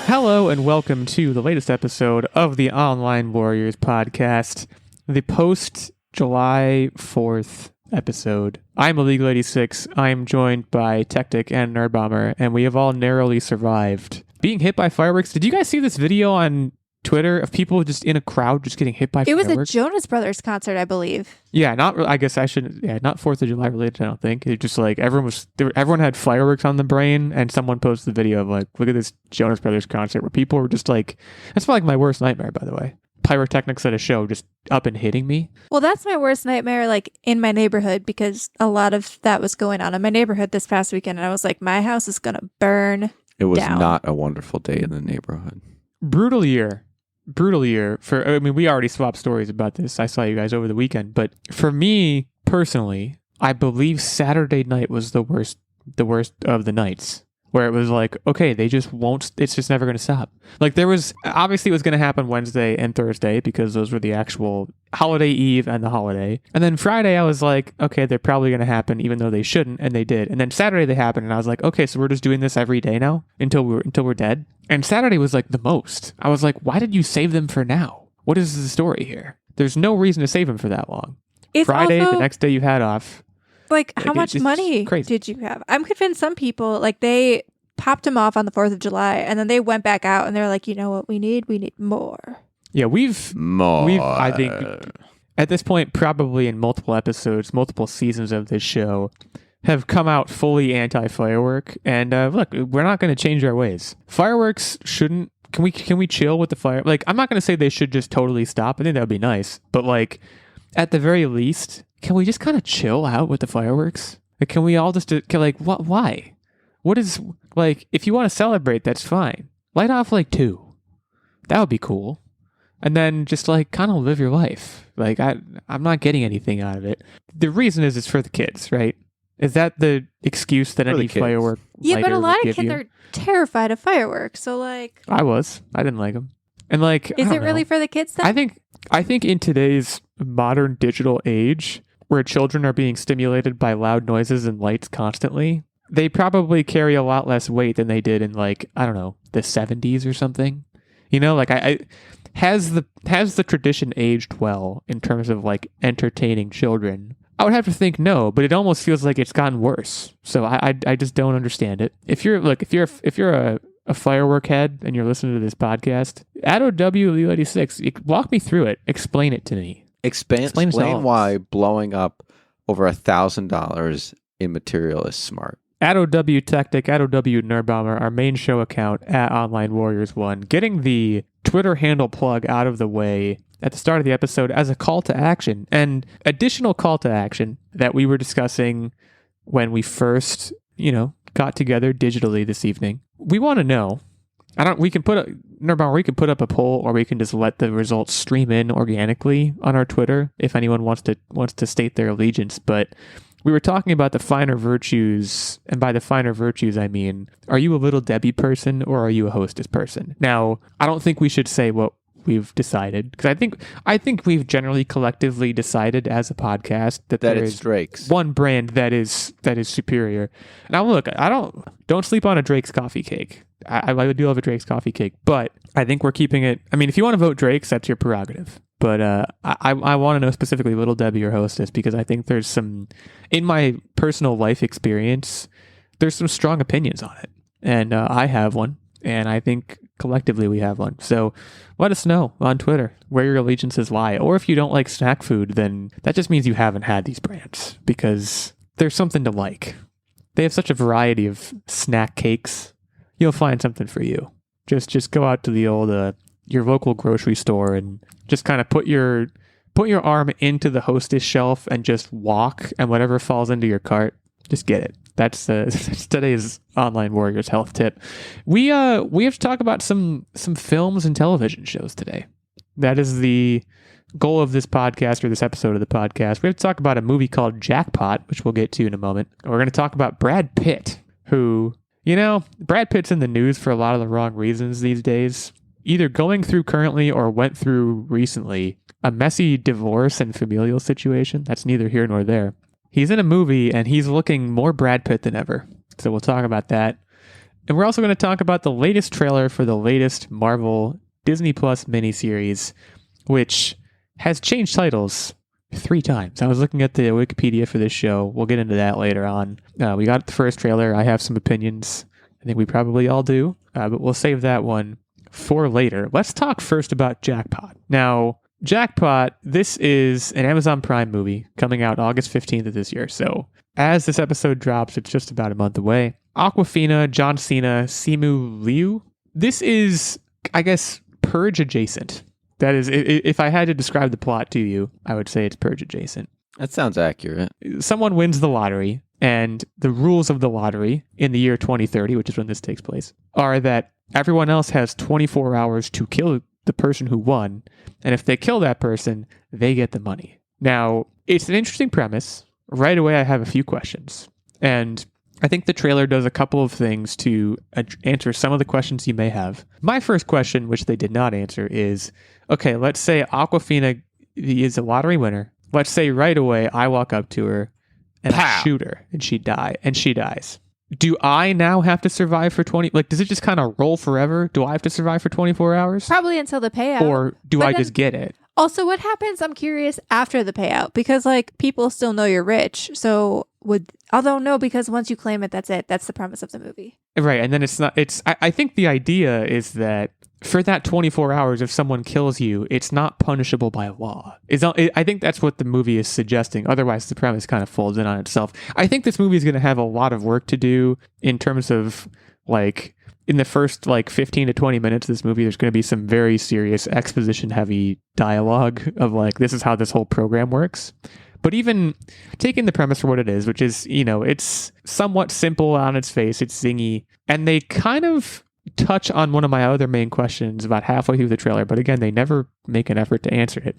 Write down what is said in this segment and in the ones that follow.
Hello and welcome to the latest episode of the Online Warriors podcast, the post-July 4th episode. I'm Illeagle 86. I am joined by Techtic and Nerdbomber, and we have all narrowly survived being hit by fireworks. Did you guys see this video on Twitter of people just in a crowd just getting hit by fireworks? It was a Jonas Brothers concert, I believe. Yeah, not 4th of July related, I don't think. It just like everyone had fireworks on the brain, and someone posted the video of like, look at this Jonas Brothers concert where people were just like, that's probably like my worst nightmare, by the way. Pyrotechnics at a show just up and hitting me. Well, that's my worst nightmare, like in my neighborhood, because a lot of that was going on in my neighborhood this past weekend, and I was like, my house is gonna burn. It was down. Not a wonderful day in the neighborhood. Brutal year for, I mean, we already swapped stories about this. I saw you guys over the weekend, but for me personally, I believe Saturday night was the worst of the nights, where it was like, okay, it's just never going to stop. Like it was going to happen Wednesday and Thursday because those were the actual holiday eve and the holiday. And then Friday I was like, okay, they're probably going to happen even though they shouldn't. And they did. And then Saturday they happened and I was like, okay, so we're just doing this every day now until we're dead. And Saturday was like the most. I was like, why did you save them for now? What is the story here? There's no reason to save them for that long. It's Friday, also, the next day you had off. Like how much money did you have? I'm convinced some people, like they popped them off on the 4th of July and then they went back out and they're like, you know what we need? We need more. Yeah, we've I think at this point, probably in multiple episodes, multiple seasons of this show, have come out fully anti-firework. And look, we're not going to change our ways. Fireworks shouldn't. Can we chill with the fire? Like, I'm not going to say they should just totally stop. I think that would be nice. But like, at the very least, can we just kind of chill out with the fireworks? Like, can we all just what? Why? What is like? If you want to celebrate, that's fine. Light off like 2. That would be cool. And then just like kind of live your life. Like I'm not getting anything out of it. The reason is it's for the kids, right? Is that the excuse that any firework? Yeah, but a lot of kids are terrified of fireworks. So like, I didn't like them. And like, is it really for the kids then? I think in today's modern digital age, where children are being stimulated by loud noises and lights constantly, they probably carry a lot less weight than they did in like, I don't know, the 70s or something. You know, like has the tradition aged well in terms of like entertaining children? I would have to think no, but it almost feels like it's gotten worse. So I just don't understand it. If you're a firework head and you're listening to this podcast, at OW86, walk me through it. Explain it to me. Explain why blowing up over $1,000 in material is smart. At OW Techtic, at OW Nerdbomber, our main show account at Online Warriors 1, getting the Twitter handle plug out of the way at the start of the episode as a call to action. And additional call to action that we were discussing when we first, got together digitally this evening. We want to know. We can put up a poll, or we can just let the results stream in organically on our Twitter if anyone wants to state their allegiance. But we were talking about the finer virtues, and by the finer virtues, I mean, are you a Little Debbie person or are you a Hostess person? Now, I don't think we should say what we've decided, because I think we've generally collectively decided as a podcast that there is Drake's one brand that is superior. Now, look, don't sleep on a Drake's coffee cake. I do love a Drake's coffee cake, but I think we're keeping it. I mean, if you want to vote Drake's, that's your prerogative. But I want to know specifically Little Debbie or Hostess, because I think there's some, in my personal life experience, there's some strong opinions on it. And I have one, and I think collectively we have one. So let us know on Twitter where your allegiances lie. Or if you don't like snack food, then that just means you haven't had these brands, because there's something to like. They have such a variety of snack cakes. You'll find something for you. Just go out to the old your local grocery store and just kind of put your arm into the Hostess shelf and just walk, and whatever falls into your cart, just get it. That's today's Online Warriors health tip. We have to talk about some films and television shows today. That is the goal of this podcast, or this episode of the podcast. We have to talk about a movie called Jackpot, which we'll get to in a moment. We're going to talk about Brad Pitt, who, Brad Pitt's in the news for a lot of the wrong reasons these days. Either going through currently or went through recently a messy divorce and familial situation. That's neither here nor there. He's in a movie and he's looking more Brad Pitt than ever. So we'll talk about that. And we're also going to talk about the latest trailer for the latest Marvel Disney Plus miniseries, which has changed titles 3 times. I was looking at the Wikipedia for this show. We'll get into that later on. We got the first trailer. I have some opinions. I think we probably all do, but we'll save that one for later. Let's talk first about Jackpot. Now, Jackpot, this is an Amazon Prime movie coming out August 15th of this year. So as this episode drops, it's just about a month away. Awkwafina, John Cena, Simu Liu. This is, I guess, Purge adjacent. That is, if I had to describe the plot to you, I would say it's Purge adjacent. That sounds accurate. Someone wins the lottery, and the rules of the lottery in the year 2030, which is when this takes place, are that everyone else has 24 hours to kill the person who won, and if they kill that person, they get the money. Now, it's an interesting premise. Right away, I have a few questions, and I think the trailer does a couple of things to answer some of the questions you may have. My first question, which they did not answer, is, okay, let's say Awkwafina is a lottery winner. Let's say right away I walk up to her and I shoot her and she dies. Do I now have to survive for 20? Like, does it just kind of roll forever? Do I have to survive for 24 hours? Probably until the payout. Or do I just get it? Also, what happens, I'm curious, after the payout? Because, like, people still know you're rich. So, because once you claim it, that's it. That's the premise of the movie. Right. And then I think the idea is that for that 24 hours, if someone kills you, it's not punishable by law. I think that's what the movie is suggesting. Otherwise, the premise kind of folds in on itself. I think this movie is going to have a lot of work to do in terms of, like, in the first 15 to 20 minutes of this movie, there's going to be some very serious exposition heavy dialogue of this is how this whole program works. But even taking the premise for what it is, which is, it's somewhat simple on its face, it's zingy, and they kind of touch on one of my other main questions about halfway through the trailer, but again, they never make an effort to answer it.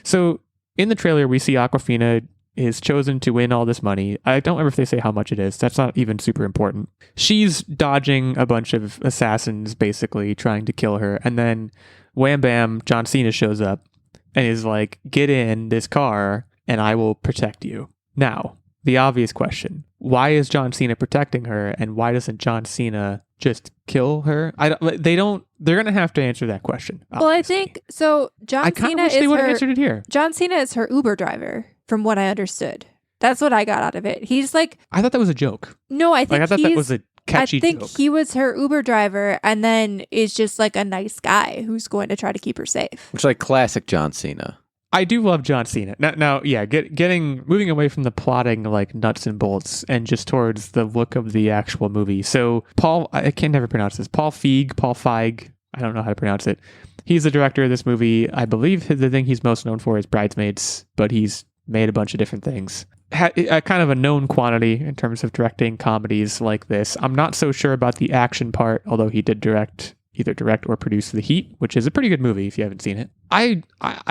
So in the trailer, we see Awkwafina is chosen to win all this money. I don't remember if they say how much it is. That's not even super important. She's dodging a bunch of assassins, basically, trying to kill her. And then, wham bam, John Cena shows up and is like, get in this car and I will protect you. Now, the obvious question, why is John Cena protecting her and why doesn't John Cena just kill her? They're going to have to answer that question. Obviously. Well, I think, so John Cena wish they would have answered it here. John Cena is her Uber driver, from what I understood. That's what I got out of it. He's like... I thought that was a joke. No, I think I thought that was a catchy joke. I think he was her Uber driver and then is just like a nice guy who's going to try to keep her safe. Which classic John Cena. I do love John Cena. Now, yeah, moving away from the plotting nuts and bolts and just towards the look of the actual movie. So I can never pronounce this. Paul Feig, I don't know how to pronounce it. He's the director of this movie. I believe the thing he's most known for is Bridesmaids, but he's made a bunch of different things. Kind of a known quantity in terms of directing comedies like this. I'm not so sure about the action part, although he did either direct or produce The Heat, which is a pretty good movie if you haven't seen it. I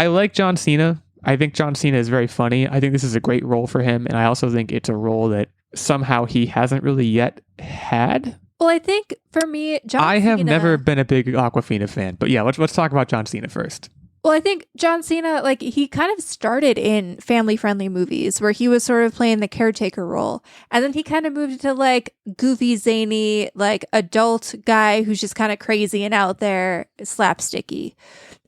like John Cena. I think John Cena is very funny. I think this is a great role for him, and I also think it's a role that somehow he hasn't really yet had. Well, I think for me, I have never been a big Awkwafina fan, but yeah, let's talk about John Cena first. Well, I think John Cena, he kind of started in family-friendly movies where he was sort of playing the caretaker role. And then he kind of moved to, goofy, zany, adult guy who's just kind of crazy and out there, slapsticky.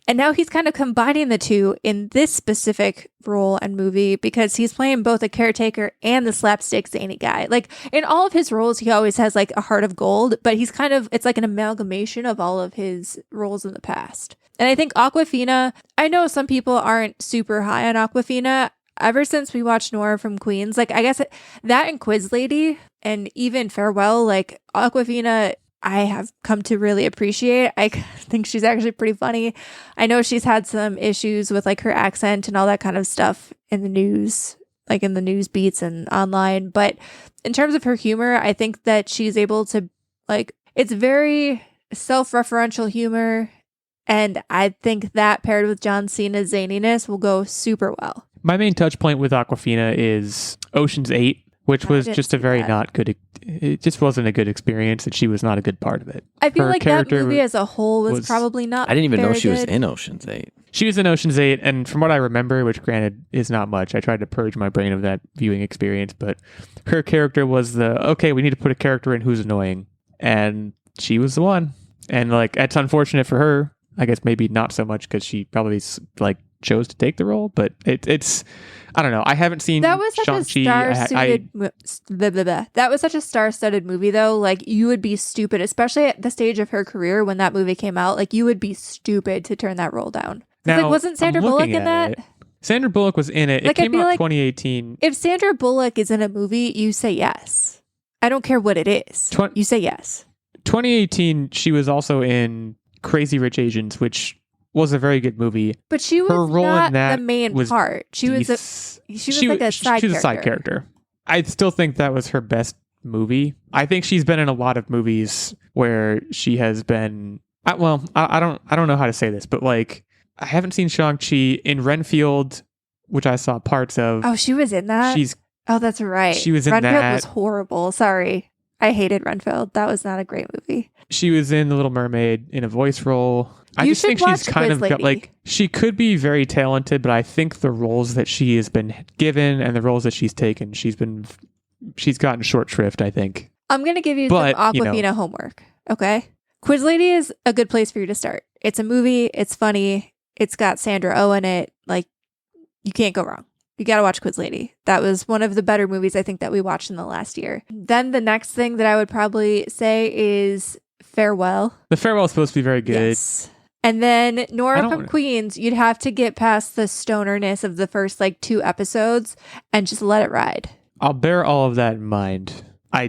And now he's kind of combining the two in this specific role and movie because he's playing both a caretaker and the slapstick zany guy. In all of his roles, he always has, a heart of gold, but he's it's like an amalgamation of all of his roles in the past. And I think Awkwafina, I know some people aren't super high on Awkwafina. Ever since we watched Nora from Queens, I guess that and Quiz Lady and even Farewell, Awkwafina, I have come to really appreciate. I think she's actually pretty funny. I know she's had some issues with her accent and all that kind of stuff in the news, in the news beats and online. But in terms of her humor, I think that she's able to it's very self-referential humor. And I think that paired with John Cena's zaniness will go super well. My main touch point with Awkwafina is Ocean's 8, which was just a very not good... It just wasn't a good experience, and she was not a good part of it. I feel like that movie as a whole was probably not I didn't even know she was in Ocean's 8. She was in Ocean's 8, and from what I remember, which granted is not much, I tried to purge my brain of that viewing experience, but her character was we need to put a character in who's annoying. and she was the one. And like, it's unfortunate for her. I guess maybe not so much because she probably like chose to take the role, but it's I don't know. I haven't seen that was such Shang-Chi. a star-studded that was such a star-studded movie though. Like you would be stupid, especially at the stage of her career when that movie came out. Like you would be stupid to turn that role down. Now, like wasn't Sandra Bullock in that? Sandra Bullock was in it. It came out 2018. If Sandra Bullock is in a movie, you say yes. I don't care what it is. You say yes. 2018, she was also in Crazy Rich Asians, which was a very good movie. But she was her role not in that the main part. She was like a side character. She was a side character. I still think that was her best movie. I think she's been in a lot of movies where she has been. I don't know how to say this, but like I haven't seen Shang-Chi. In Renfield, which I saw parts of. Oh, she was in that? Oh, that's right. She was in Renfield that. Was horrible. Sorry. I hated Renfield. That was not a great movie. She was in The Little Mermaid in a voice role. I just think she's kind of got like, she could be very talented, but I think the roles that she has been given and the roles that she's taken, she's gotten short shrift, I think. I'm going to give you some Aquafina homework. Okay. Quiz Lady is a good place for you to start. It's a movie. It's funny. It's got Sandra Oh in it. Like, you can't go wrong. You got to watch Quiz Lady. That was one of the better movies I think that we watched in the last year. Then the next thing that I would probably say is Farewell. The Farewell is supposed to be very good. Yes. And then Nora from Queens, you'd have to get past the stonerness of the first like 2 episodes and just let it ride. I'll bear all of that in mind. I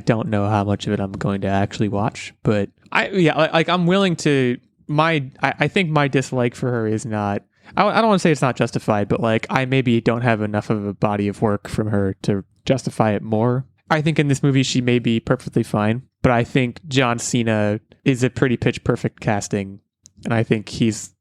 don't know how much of it I'm going to actually watch, but I'm willing to. I think my dislike for her is not. I don't want to say it's not justified, but like I maybe don't have enough of a body of work from her to justify it more. I think in this movie she may be perfectly fine, but I think John Cena is a pretty pitch perfect casting, and I think he's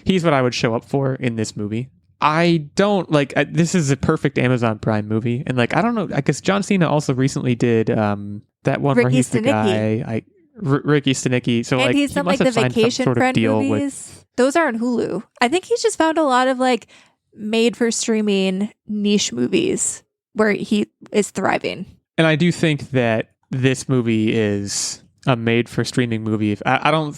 what I would show up for in this movie. I don't like this is a perfect Amazon Prime movie, and like I don't know. I guess John Cena also recently did that one where he's the guy. Ricky Stenicki. So and like he's done like the Vacation Friend movies. Those are on Hulu. I think he's just found a lot of like made for streaming niche movies where he is thriving. And I do think that this movie is a made for streaming movie. I don't,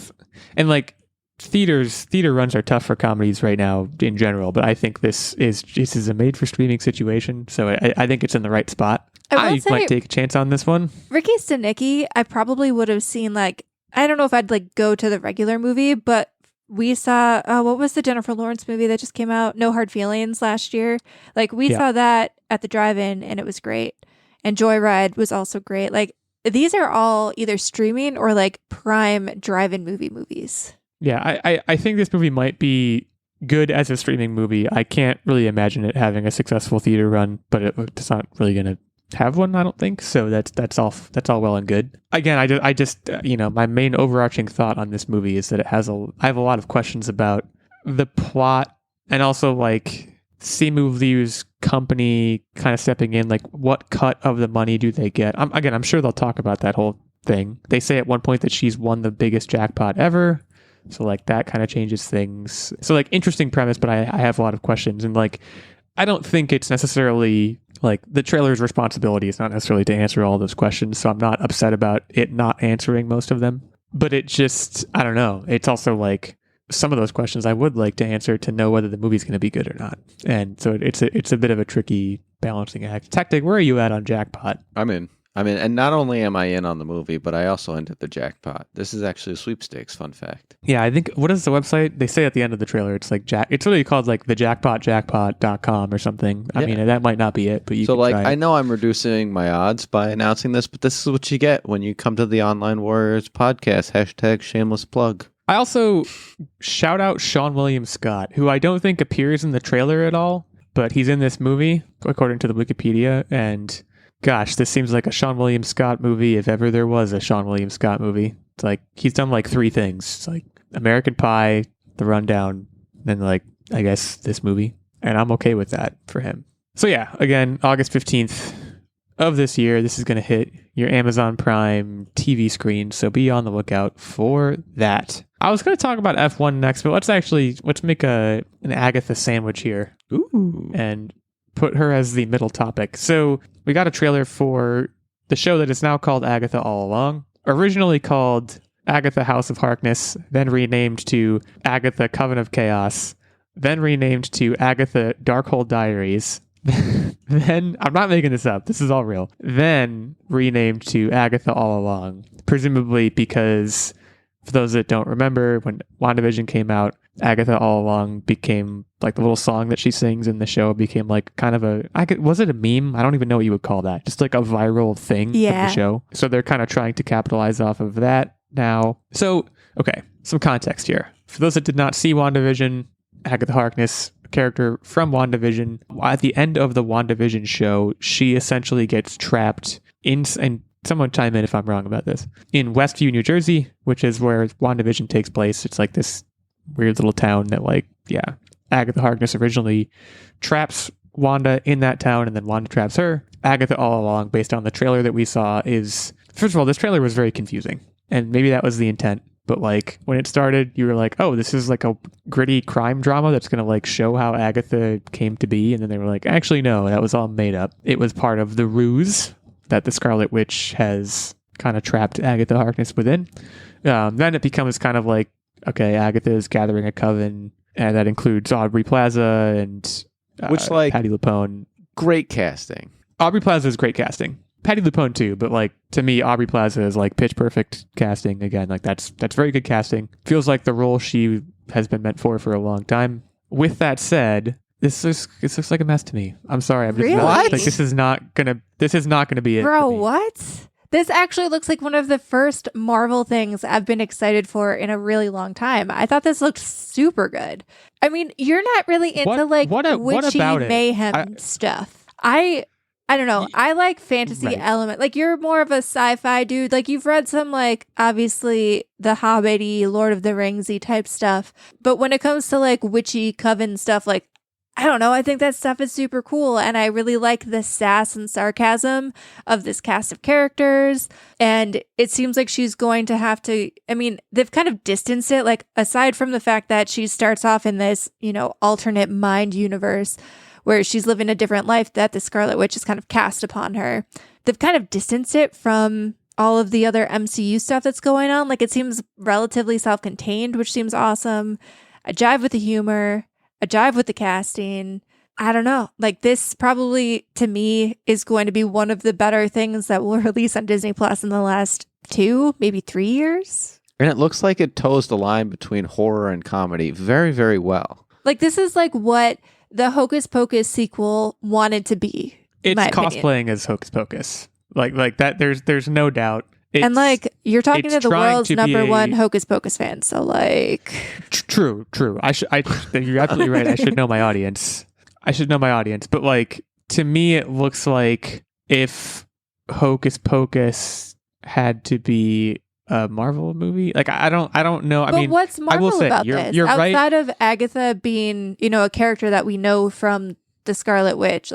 and like theater runs are tough for comedies right now in general, but I think this is a made for streaming situation. So I think it's in the right spot. I might take a chance on this one. Ricky Stenicki, I probably would have seen like, I don't know if I'd like go to the regular movie, but we saw, what was the Jennifer Lawrence movie that just came out? No Hard Feelings last year. Like we saw that at the drive-in and it was great. And Joyride was also great. Like these are all either streaming or like prime drive-in movies. Yeah, I think this movie might be good as a streaming movie. I can't really imagine it having a successful theater run, but it's not really going to have one, I don't think. So that's all well and good. Again, I just my main overarching thought on this movie is that I have a lot of questions about the plot and also like Simu Liu's company kind of stepping in. Like, what cut of the money do they get? I'm sure they'll talk about that whole thing. They say at one point that she's won the biggest jackpot ever. So like that kind of changes things. So like interesting premise, but I have a lot of questions, and like I don't think it's necessarily like the trailer's responsibility is not necessarily to answer all those questions. So I'm not upset about it not answering most of them, but it just, I don't know. It's also like some of those questions I would like to answer to know whether the movie's going to be good or not. And so it's a bit of a tricky balancing act. Techtic, where are you at on Jackpot? I'm in, and not only am I in on the movie, but I also entered the jackpot. This is actually a sweepstakes, fun fact. Yeah, I think, what is the website? They say at the end of the trailer, it's like, it's really called like the jackpot.com or something. I mean, that might not be it, but you can try it. I know I'm reducing my odds by announcing this, but this is what you get when you come to the Online Warriors podcast, #shameless plug. I also shout out Sean William Scott, who I don't think appears in the trailer at all, but he's in this movie, according to the Wikipedia, and gosh, this seems like a Sean William Scott movie if ever there was a Sean William Scott movie. It's like he's done like 3 things. It's like American Pie, The Rundown, then like I guess this movie. And I'm okay with that for him. So yeah, again, August 15th of this year, this is going to hit your Amazon Prime TV screen. So be on the lookout for that. I was going to talk about F1 next, but let's make an Agatha sandwich here. Ooh. And put her as the middle topic. So we got a trailer for the show that is now called Agatha All Along. originally called Agatha House of Harkness, then renamed to Agatha Coven of Chaos, then renamed to Agatha Darkhold Diaries, then, I'm not making this up, this is all real, then renamed to Agatha All Along, presumably because, for those that don't remember, when WandaVision came out, Agatha All Along became, like, the little song that she sings in the show became, like, kind of was it a meme? I don't even know what you would call that. Just, like, a viral thing of the show. So they're kind of trying to capitalize off of that now. So, okay, some context here. For those that did not see WandaVision, Agatha Harkness, character from WandaVision, at the end of the WandaVision show, she essentially gets trapped in, and someone chime in if I'm wrong about this, in Westview, New Jersey, which is where WandaVision takes place. It's like this weird little town that, like, yeah, Agatha Harkness originally traps Wanda in that town, and then Wanda traps her. Agatha All Along, based on the trailer that we saw, is, first of all, this trailer was very confusing, and maybe that was the intent. But, like, when it started, you were like, oh, this is like a gritty crime drama that's going to, like, show how Agatha came to be. And then they were like, actually, no, that was all made up. It was part of the ruse that the Scarlet Witch has kind of trapped Agatha Harkness within. Then it becomes kind of like, okay, Agatha is gathering a coven, and that includes Aubrey Plaza and Patti LuPone. Great casting. Aubrey Plaza is great casting. Patti LuPone too, but, like, to me, Aubrey Plaza is, like, pitch perfect casting. Again, like, that's very good casting. Feels like the role she has been meant for a long time. With that said, this looks like a mess to me. I'm sorry, I'm just really? not, like, this is not gonna be it. Bro, what? This actually looks like one of the first Marvel things I've been excited for in a really long time. I thought this looked super good. I mean, you're not really into witchy mayhem stuff. I don't know. I like fantasy element. Like, you're more of a sci-fi dude. Like, you've read some, like, obviously the Hobbit-y, Lord of the Rings-y type stuff. But when it comes to, like, witchy coven stuff, like, I don't know. I think that stuff is super cool. And I really like the sass and sarcasm of this cast of characters. And it seems like she's going to have to, I mean, they've kind of distanced it. Like, aside from the fact that she starts off in this, you know, alternate mind universe where she's living a different life that the Scarlet Witch is kind of cast upon her. They've kind of distanced it from all of the other MCU stuff that's going on. Like, it seems relatively self-contained, which seems awesome. I jive with the humor. I jive with the casting. I don't know. Like, this probably, to me, is going to be one of the better things that will release on Disney Plus in the last 2, maybe 3 years. And it looks like it toes the line between horror and comedy very, very well. Like, this is like what the Hocus Pocus sequel wanted to be. It's cosplaying as Hocus Pocus. Like that. There's no doubt. And, like, you're talking to the world's number one Hocus Pocus fan, so, like, true. You're absolutely right. I should know my audience. But, like, to me, it looks like if Hocus Pocus had to be a Marvel movie. Like, I don't know. But what's Marvel about this? You're outside of Agatha being, you know, a character that we know from the Scarlet Witch,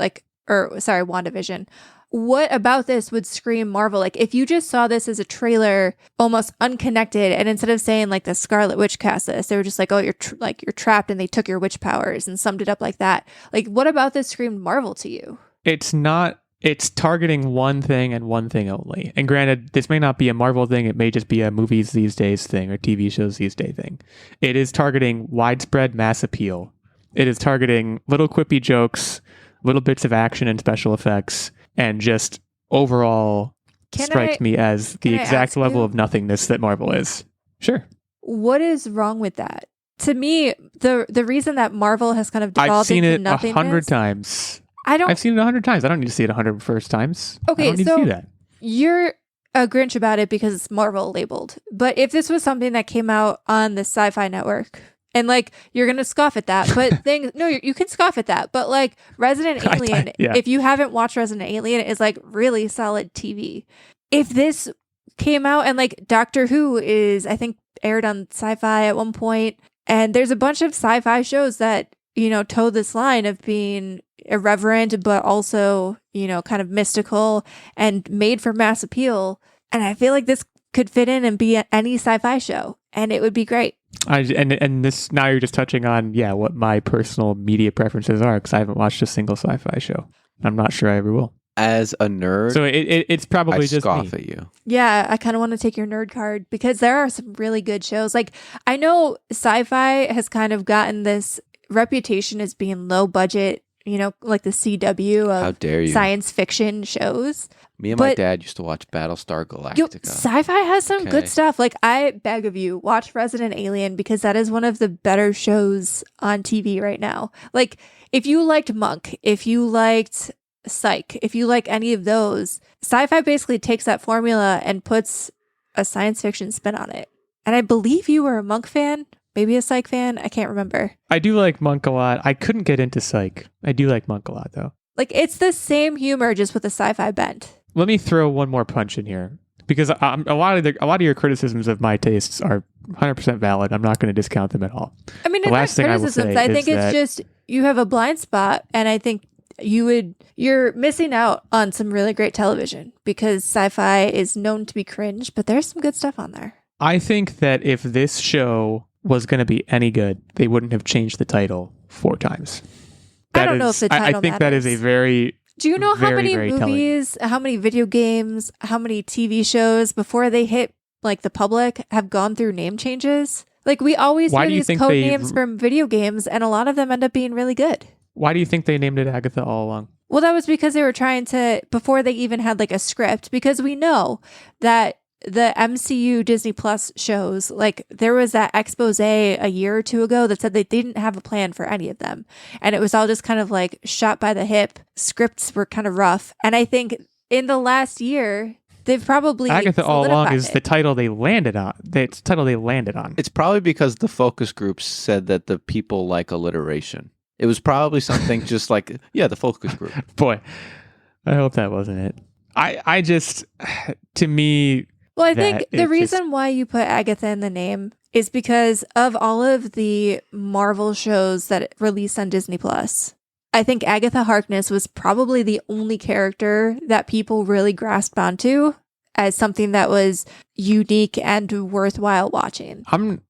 WandaVision. What about this would scream Marvel? Like, if you just saw this as a trailer, almost unconnected, and instead of saying, like, the Scarlet Witch cast this, they were just like, oh, you're trapped, and they took your witch powers and summed it up like that. Like, what about this screamed Marvel to you? It's not. It's targeting one thing and one thing only. And granted, this may not be a Marvel thing. It may just be a movies these days thing or TV shows these days thing. It is targeting widespread mass appeal. It is targeting little quippy jokes, little bits of action and special effects, and just overall strikes me as the exact level of nothingness that Marvel is. Sure. What is wrong with that? To me, the reason that Marvel has kind of devolved into nothingness... I've seen it 100 times. I've seen it 100 times. I don't need to see it 100 first times. Okay, I don't need to see that. You're a Grinch about it because it's Marvel labeled. But if this was something that came out on the Sci-Fi Network, and, like, you're going to scoff at that, but you can scoff at that. But, like, Resident Alien, if you haven't watched Resident Alien, is, like, really solid TV. If this came out, and, like, Doctor Who is, I think, aired on Sci-Fi at one point, and there's a bunch of sci-fi shows that, you know, toe this line of being irreverent, but also, you know, kind of mystical and made for mass appeal. And I feel like this could fit in and be any sci-fi show, and it would be great. And this, now you're just touching on, what my personal media preferences are, because I haven't watched a single sci-fi show. I'm not sure I ever will. as a nerd, so it's probably just scoff me. At you. Yeah, I kind of want to take your nerd card because there are some really good shows. Like, I know sci-fi has kind of gotten this reputation as being low budget, like the CW of How dare you. Science fiction shows. Me and my dad used to watch Battlestar Galactica. Sci-fi has some good stuff. Like, I beg of you, watch Resident Alien because that is one of the better shows on TV right now. Like, if you liked Monk, if you liked Psych, if you like any of those, sci-fi basically takes that formula and puts a science fiction spin on it. And I believe you were a Monk fan, maybe a Psych fan. I can't remember. I do like Monk a lot. I couldn't get into Psych. I do like Monk a lot, though. Like, it's the same humor, just with a sci-fi bent. Let me throw one more punch in here because a lot of your criticisms of my tastes are 100% valid. I'm not going to discount them at all. I mean, it's not criticisms. I think it's just you have a blind spot, and I think you're missing out on some really great television because sci-fi is known to be cringe, but there's some good stuff on there. I think that if this show was going to be any good, they wouldn't have changed the title 4 times. I don't know if the title I think matters. That is a very... Do you know how many movies, telling. How many video games, how many TV shows before they hit like the public have gone through name changes? Like, we always hear these code names from video games, and a lot of them end up being really good. Why do you think they named it Agatha All Along? Well, that was because they were trying to, before they even had like a script, because we know that the MCU Disney Plus shows, like, there was that expose a year or 2 ago that said they didn't have a plan for any of them. And it was all just kind of like shot by the hip. Scripts were kind of rough. And I think in the last year, they've probably Agatha All Along is the title they landed on. It's the title they landed on. It's probably because the focus groups said that the people like alliteration. It was probably something just like, the focus group. Boy, I hope that wasn't it. I just, to me... Well, I think the reason why you put Agatha in the name is because of all of the Marvel shows that released on Disney Plus. I think Agatha Harkness was probably the only character that people really grasped onto as something that was unique and worthwhile watching. I'm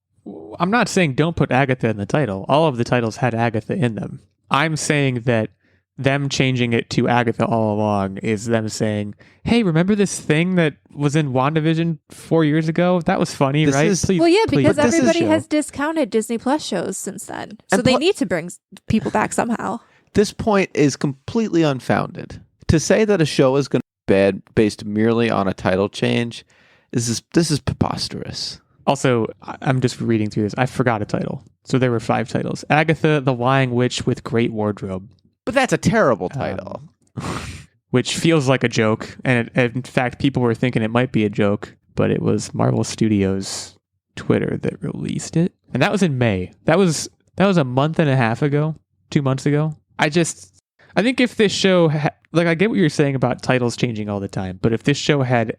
not saying don't put Agatha in the title. All of the titles had Agatha in them. I'm saying that them changing it to Agatha All Along is them saying, hey, remember this thing that was in WandaVision 4 years ago? That was funny, right? Because everybody has discounted Disney Plus shows since then. So they need to bring people back somehow. This point is completely unfounded. To say that a show is going to be bad based merely on a title change, this is preposterous. Also, I'm just reading through this. I forgot a title. So there were 5 titles. Agatha, the Lying Witch with Great Wardrobe. But that's a terrible title. Which feels like a joke. And in fact, people were thinking it might be a joke, but it was Marvel Studios Twitter that released it. And that was in May. That was a month and a half ago, 2 months ago. I think if this show, I get what you're saying about titles changing all the time, but if this show had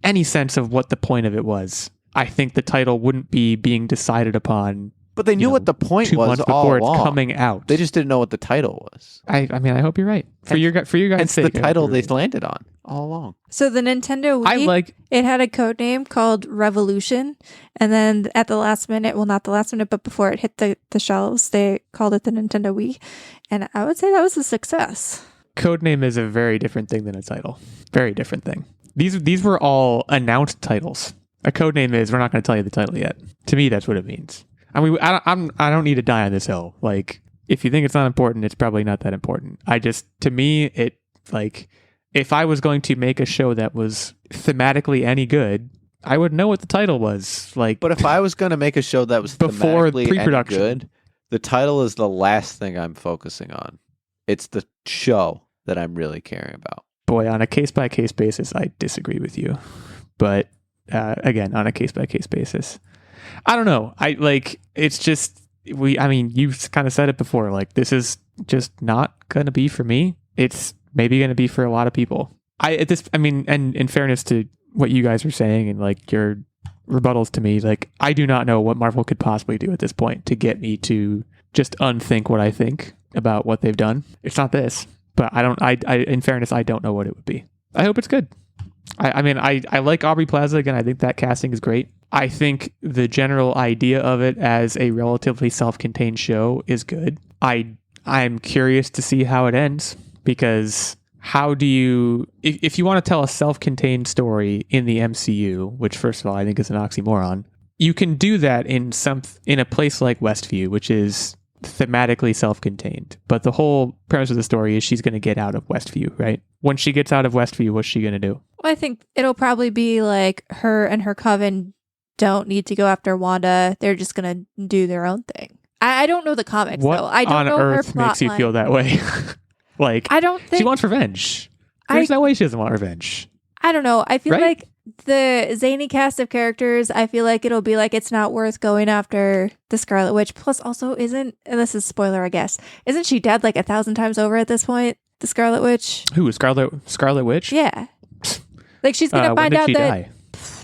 any sense of what the point of it was, I think the title wouldn't be being decided upon. But they knew what the point 2 was months all before along. It's coming out. They just didn't know what the title was. I mean, I hope you're right. For your guys' sake. It's the title they landed on all along. So the Nintendo Wii, it had a code name called Revolution. And then at the last minute, well, not the last minute, but before it hit the shelves, they called it the Nintendo Wii. And I would say that was a success. Codename is a very different thing than a title. Very different thing. These were all announced titles. A codename is, we're not going to tell you the title yet. To me, that's what it means. I mean, I don't need to die on this hill. Like, if you think it's not important, it's probably not that important. To me, it, like, if I was going to make a show that was thematically any good, I would know what the title was. Like, but if I was going to make a show that was before thematically pre-production, any good, the title is the last thing I'm focusing on. It's the show that I'm really caring about. Boy, on a case-by-case basis, I disagree with you. But, again, on a case-by-case basis. I don't know. It's just, you kind of said it before. Like, this is just not going to be for me. It's maybe going to be for a lot of people. And in fairness to what you guys are saying and like your rebuttals to me, like, I do not know what Marvel could possibly do at this point to get me to just unthink what I think about what they've done. It's not this, but in fairness, I don't know what it would be. I hope it's good. I like Aubrey Plaza again. I think that casting is great. I think the general idea of it as a relatively self-contained show is good. I'm curious to see how it ends because how do you, if you want to tell a self-contained story in the MCU, which first of all I think is an oxymoron, you can do that in a place like Westview, which is thematically self-contained. But the whole premise of the story is she's going to get out of Westview, right? When she gets out of Westview, what's she going to do? Well, I think it'll probably be like her and her coven don't need to go after Wanda. They're just going to do their own thing. I don't know the comics, though. I don't know her plot Earth makes you feel that way? Like, I don't think she wants revenge. There's no way she doesn't want revenge. I don't know. I feel like the zany cast of characters, I feel like it'll be like it's not worth going after the Scarlet Witch. Plus, also, and this is spoiler, I guess, isn't she dead like 1,000 times over at this point? The Scarlet Witch? Who? Scarlet Witch? Yeah. Like, she's going to find out that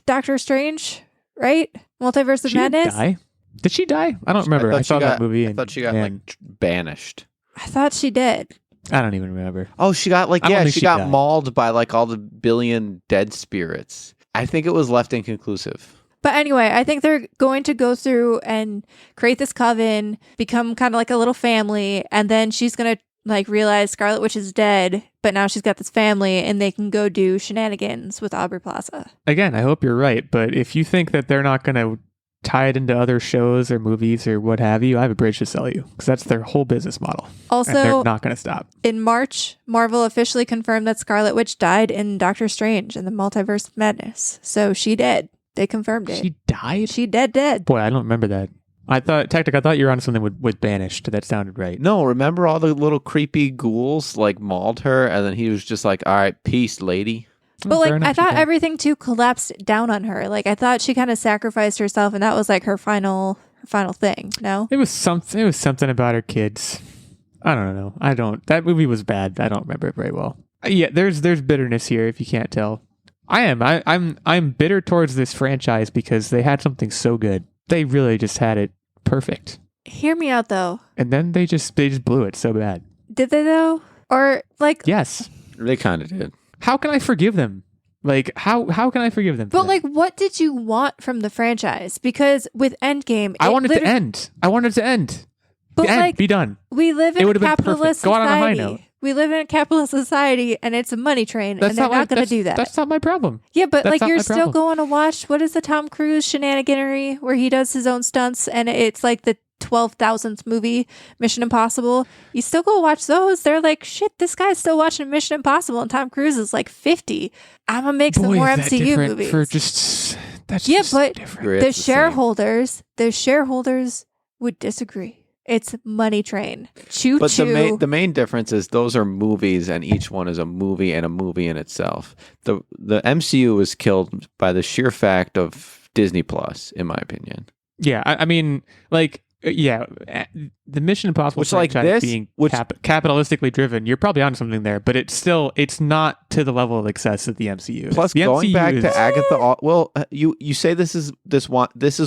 Doctor Strange, right? Multiverse of Madness? Did she die? I don't remember. I saw that movie. I thought she got banished. I thought she did. I don't even remember. Oh, she got she got mauled by like all the billion dead spirits. I think it was left inconclusive. But anyway, I think they're going to go through and create this coven, become kind of like a little family, and then she's going to like realize Scarlet Witch is dead, but now she's got this family and they can go do shenanigans with Aubrey Plaza. Again, I hope you're right, but if you think that they're not going to tie it into other shows or movies or what have you, I have a bridge to sell you, because that's their whole business model. Also, and they're not going to stop. In March, Marvel officially confirmed that Scarlet Witch died in Doctor Strange in the Multiverse of Madness. So she dead. They confirmed it. She died? She dead. Boy, I don't remember that. I thought you were on something with Banished. That sounded right. No, remember all the little creepy ghouls like mauled her, and then he was just like, all right, peace, lady. But like, I thought everything too collapsed down on her. Like, I thought she kind of sacrificed herself, and that was like her final thing. No, it was something about her kids. I don't know. That movie was bad. I don't remember it very well. Yeah, there's bitterness here if you can't tell. I'm bitter towards this franchise because they had something so good. They really just had it perfect. Hear me out though. And then they just blew it so bad. Did they though? Or like, yes, they kind of did. How can I forgive them? Like, how can I forgive them? But like, what did you want from the franchise? Because with Endgame, I wanted to end. But like, be done. We live in a capitalist society. Go out on a high note. We live in a capitalist society, and it's a money train, and they're not going to do that. That's not my problem. Yeah, but like, you're still going to watch, what is the Tom Cruise shenaniganery where he does his own stunts, and it's like the 12,000th movie, Mission Impossible. You still go watch those. They're like, shit, this guy's still watching Mission Impossible, and Tom Cruise is like 50. I'm gonna make some more MCU movies. But the shareholders would disagree. It's money train. Choo but choo. But the main difference is those are movies, and each one is a movie and a movie in itself. The MCU was killed by the sheer fact of Disney Plus, in my opinion. Yeah, I mean, like, yeah, the Mission Impossible franchise being capitalistically driven, you're probably onto something there, but it's not to the level of excess of the MCU. Plus, going back to Agatha, you say this is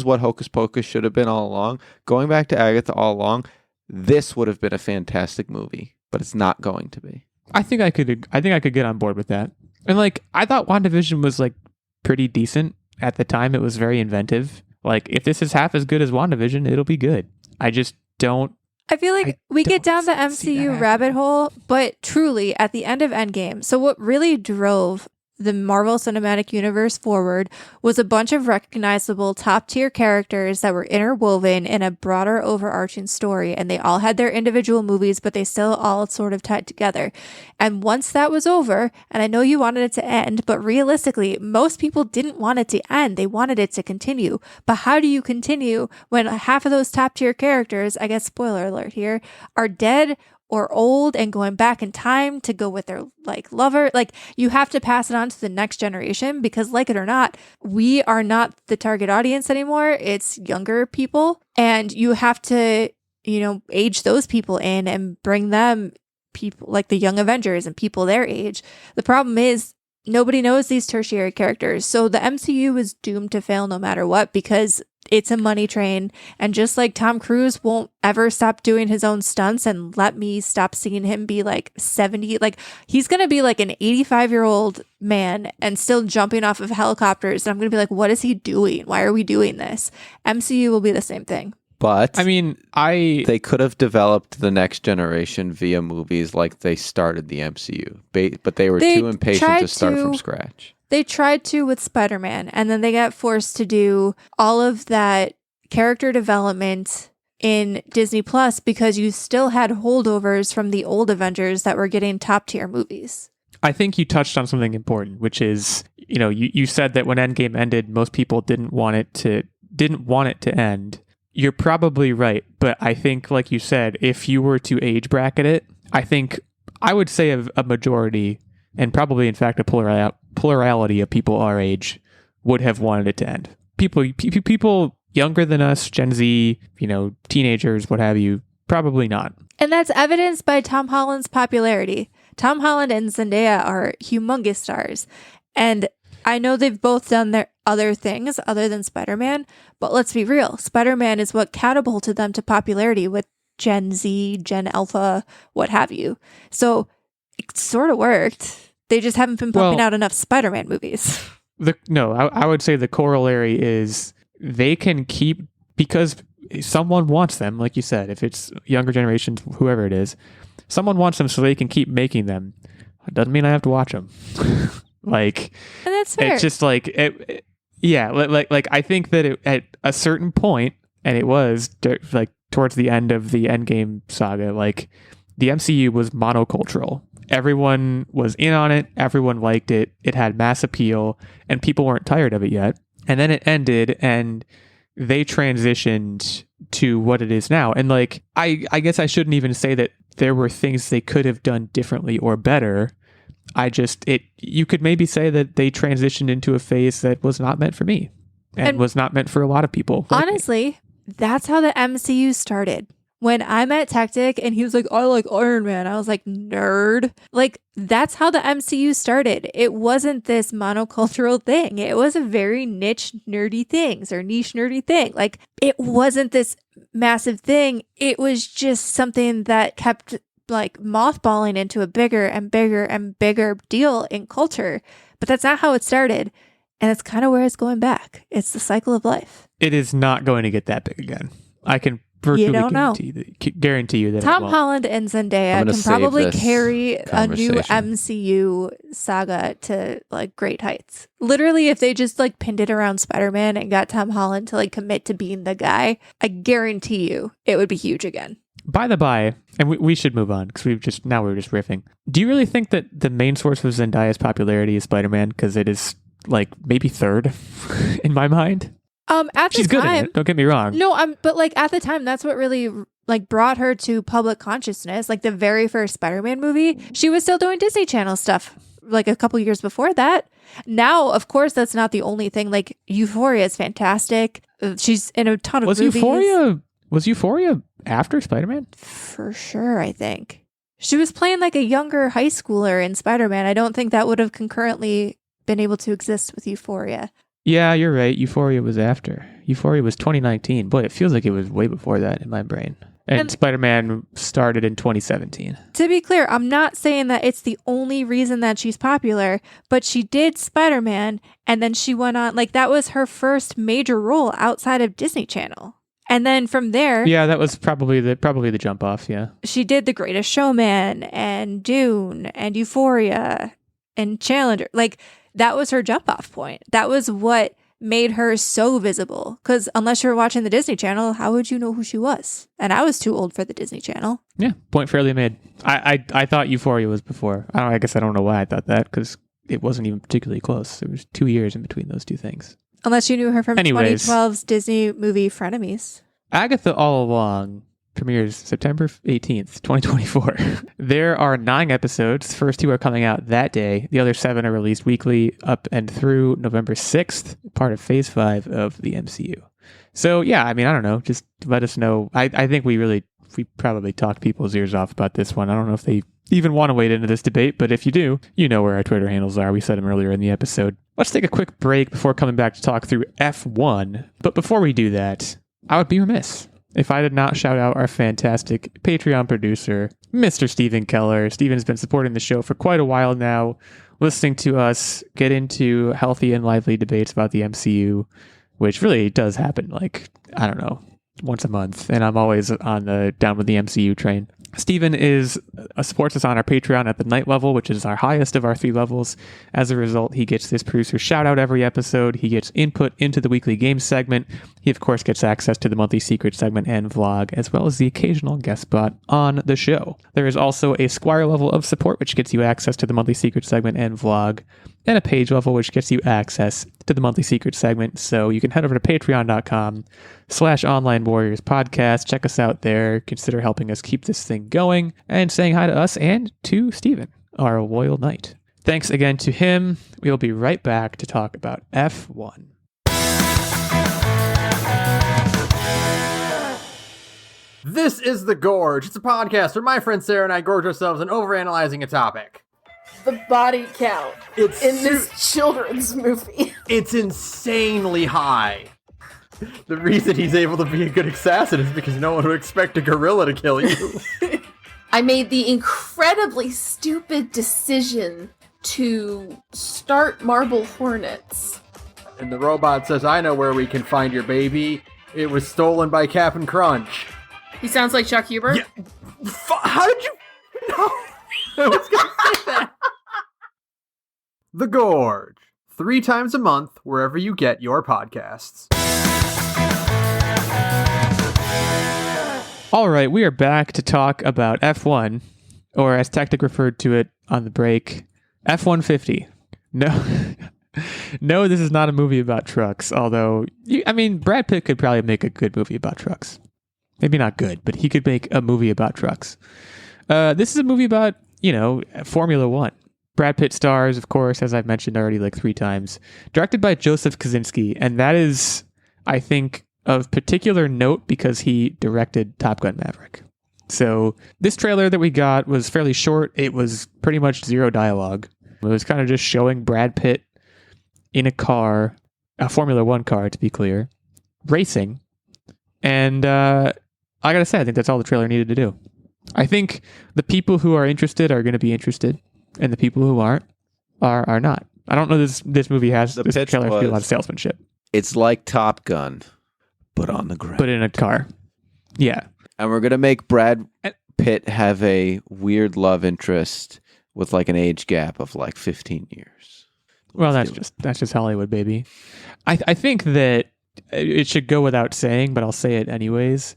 what Hocus Pocus should have been all along. Going back to Agatha All Along, this would have been a fantastic movie, but it's not going to be. I think I could get on board with that. And like, I thought WandaVision was like pretty decent at the time. It was very inventive. Like, if this is half as good as WandaVision, it'll be good. I just don't. I feel like we get down the MCU rabbit hole, but truly, at the end of Endgame, so what really drove the Marvel Cinematic Universe forward was a bunch of recognizable top-tier characters that were interwoven in a broader overarching story, and they all had their individual movies, but they still all sort of tied together. And once that was over, and I know you wanted it to end, but realistically, most people didn't want it to end. They wanted it to continue. But how do you continue when half of those top-tier characters, I guess spoiler alert here, are dead or old and going back in time to go with their like lover? Like, you have to pass it on to the next generation, because like it or not, we are not the target audience anymore. It's younger people, and you have to, age those people in and bring them people like the Young Avengers and people their age. The problem is nobody knows these tertiary characters. So the MCU is doomed to fail no matter what, because it's a money train. And just like Tom Cruise won't ever stop doing his own stunts and let me stop seeing him be like 70, like he's going to be like an 85-year-old man and still jumping off of helicopters. And I'm going to be like, what is he doing? Why are we doing this? MCU will be the same thing. But I mean, they could have developed the next generation via movies like they started the MCU, but they were too impatient to start from scratch. They tried to with Spider-Man, and then they got forced to do all of that character development in Disney Plus because you still had holdovers from the old Avengers that were getting top tier movies. I think you touched on something important, which is, you said that when Endgame ended, most people didn't want it to end. You're probably right, but I think, like you said, if you were to age bracket it, I think I would say a majority, and probably in fact a plurality of people our age would have wanted it to end. People younger than us, Gen Z, teenagers, what have you, probably not. And that's evidenced by Tom Holland's popularity. Tom Holland and Zendaya are humongous stars, and I know they've both done their other things other than Spider-Man, but let's be real. Spider-Man is what catapulted them to popularity with Gen Z, Gen Alpha, what have you. So it sort of worked. They just haven't been pumping out enough Spider-Man movies. I would say the corollary is they can keep, because someone wants them, like you said, if it's younger generations, whoever it is, someone wants them so they can keep making them. It doesn't mean I have to watch them. And that's fair. It's just like, I think that at a certain point, and it was like towards the end of the Endgame saga, like the MCU was monocultural. Everyone was in on it. Everyone liked it. It had mass appeal, and people weren't tired of it yet. And then it ended, and they transitioned to what it is now. And like, I guess I shouldn't even say that there were things they could have done differently or better. You could maybe say that they transitioned into a phase that was not meant for me and was not meant for a lot of people. Honestly, that's how the MCU started. When I met Techtic and he was like, I like Iron Man, I was like, nerd. Like, that's how the MCU started. It wasn't this monocultural thing. It was a very niche nerdy thing. Like, it wasn't this massive thing. It was just something that kept like mothballing into a bigger and bigger and bigger deal in culture. But that's not how it started. And it's kind of where it's going back. It's the cycle of life. It is not going to get that big again. I can virtually guarantee you that Tom Holland and Zendaya can probably carry a new MCU saga to like great heights. Literally, if they just like pinned it around Spider-Man and got Tom Holland to like commit to being the guy, I guarantee you it would be huge again. By the by, and we should move on because we're just riffing. Do you really think that the main source of Zendaya's popularity is Spider-Man? Because it is like maybe third in my mind. She's good at it. Don't get me wrong. No, but like at the time, that's what really like brought her to public consciousness. Like the very first Spider-Man movie, she was still doing Disney Channel stuff. Like a couple years before that. Now, of course, that's not the only thing. Like Euphoria is fantastic. She's in a ton of movies. Was Euphoria after Spider-Man? For sure, I think. She was playing like a younger high schooler in Spider-Man. I don't think that would have concurrently been able to exist with Euphoria. Yeah, you're right. Euphoria was after. Euphoria was 2019. Boy, it feels like it was way before that in my brain. And Spider-Man started in 2017. To be clear, I'm not saying that it's the only reason that she's popular, but she did Spider-Man, and then she went on, like, that was her first major role outside of Disney Channel. And then from there... Yeah, that was probably the jump off, yeah. She did The Greatest Showman, and Dune, and Euphoria, and Challenger. Like, that was her jump off point. That was what made her so visible. Because unless you're watching the Disney Channel, how would you know who she was? And I was too old for the Disney Channel. Yeah, point fairly made. I thought Euphoria was before. I guess I don't know why I thought that, because it wasn't even particularly close. There was 2 years in between those two things. Unless you knew her from 2012's Disney movie Frenemies. Agatha All Along premieres September 18th, 2024. There are 9 episodes. The first 2 are coming out that day. The other 7 are released weekly up and through November 6th, part of Phase 5 of the MCU. So, yeah, I mean, I don't know. Just let us know. I think we probably talked people's ears off about this one. I don't know if they even want to wade into this debate, but if you do, you know where our Twitter handles are. We said them earlier in the episode. Let's take a quick break before coming back to talk through F1. But before we do that, I would be remiss if I did not shout out our fantastic Patreon producer, Mr. Steven Keller. Steven's been supporting the show for quite a while now, listening to us get into healthy and lively debates about the MCU, which really does happen, like, I don't know, once a month, and I'm always on the down with the MCU train. Steven supports us on our Patreon at the night level, which is our highest of our 3 levels. As a result, he gets this producer shout out every episode. He gets input into the weekly games segment. He, of course, gets access to the monthly secret segment and vlog, as well as the occasional guest spot on the show. There is also a Squire level of support, which gets you access to the monthly secret segment and vlog, and a page level, which gets you access to the monthly secret segment. So you can head over to patreon.com/Online Warriors Podcast. Check us out there. Consider helping us keep this thing going and saying hi to us and to Steven, our loyal knight. Thanks again to him. We'll be right back to talk about F1. This is The Gorge. It's a podcast where my friend Sarah and I gorge ourselves on overanalyzing a topic. The body count in this children's movie. It's insanely high. The reason he's able to be a good assassin is because no one would expect a gorilla to kill you. I made the incredibly stupid decision to start Marble Hornets. And the robot says, I know where we can find your baby. It was stolen by Cap'n Crunch. He sounds like Chuck Huber? Yeah. How did you know? I was going to say that. The Gorge. 3 times a month, wherever you get your podcasts. All right, we are back to talk about F1, or as Techtic referred to it on the break, F-150. No, this is not a movie about trucks, although, Brad Pitt could probably make a good movie about trucks. Maybe not good, but he could make a movie about trucks. This is a movie about, Formula One. Brad Pitt stars, of course, as I've mentioned already like 3 times. Directed by Joseph Kosinski, and that is, I think, of particular note because he directed Top Gun Maverick. So this trailer that we got was fairly short. It was pretty much 0 dialogue. It was kind of just showing Brad Pitt in a car, a Formula One car to be clear, racing. And I gotta say, I think that's all the trailer needed to do. I think the people who are interested are going to be interested, and the people who aren't are not. I don't know this movie has this trailer feel a lot of salesmanship. It's like Top Gun, but on the ground. But in a car. Yeah. And we're going to make Brad Pitt have a weird love interest with like an age gap of like 15 years. Well, that's just Hollywood, baby. I think that it should go without saying, but I'll say it anyways.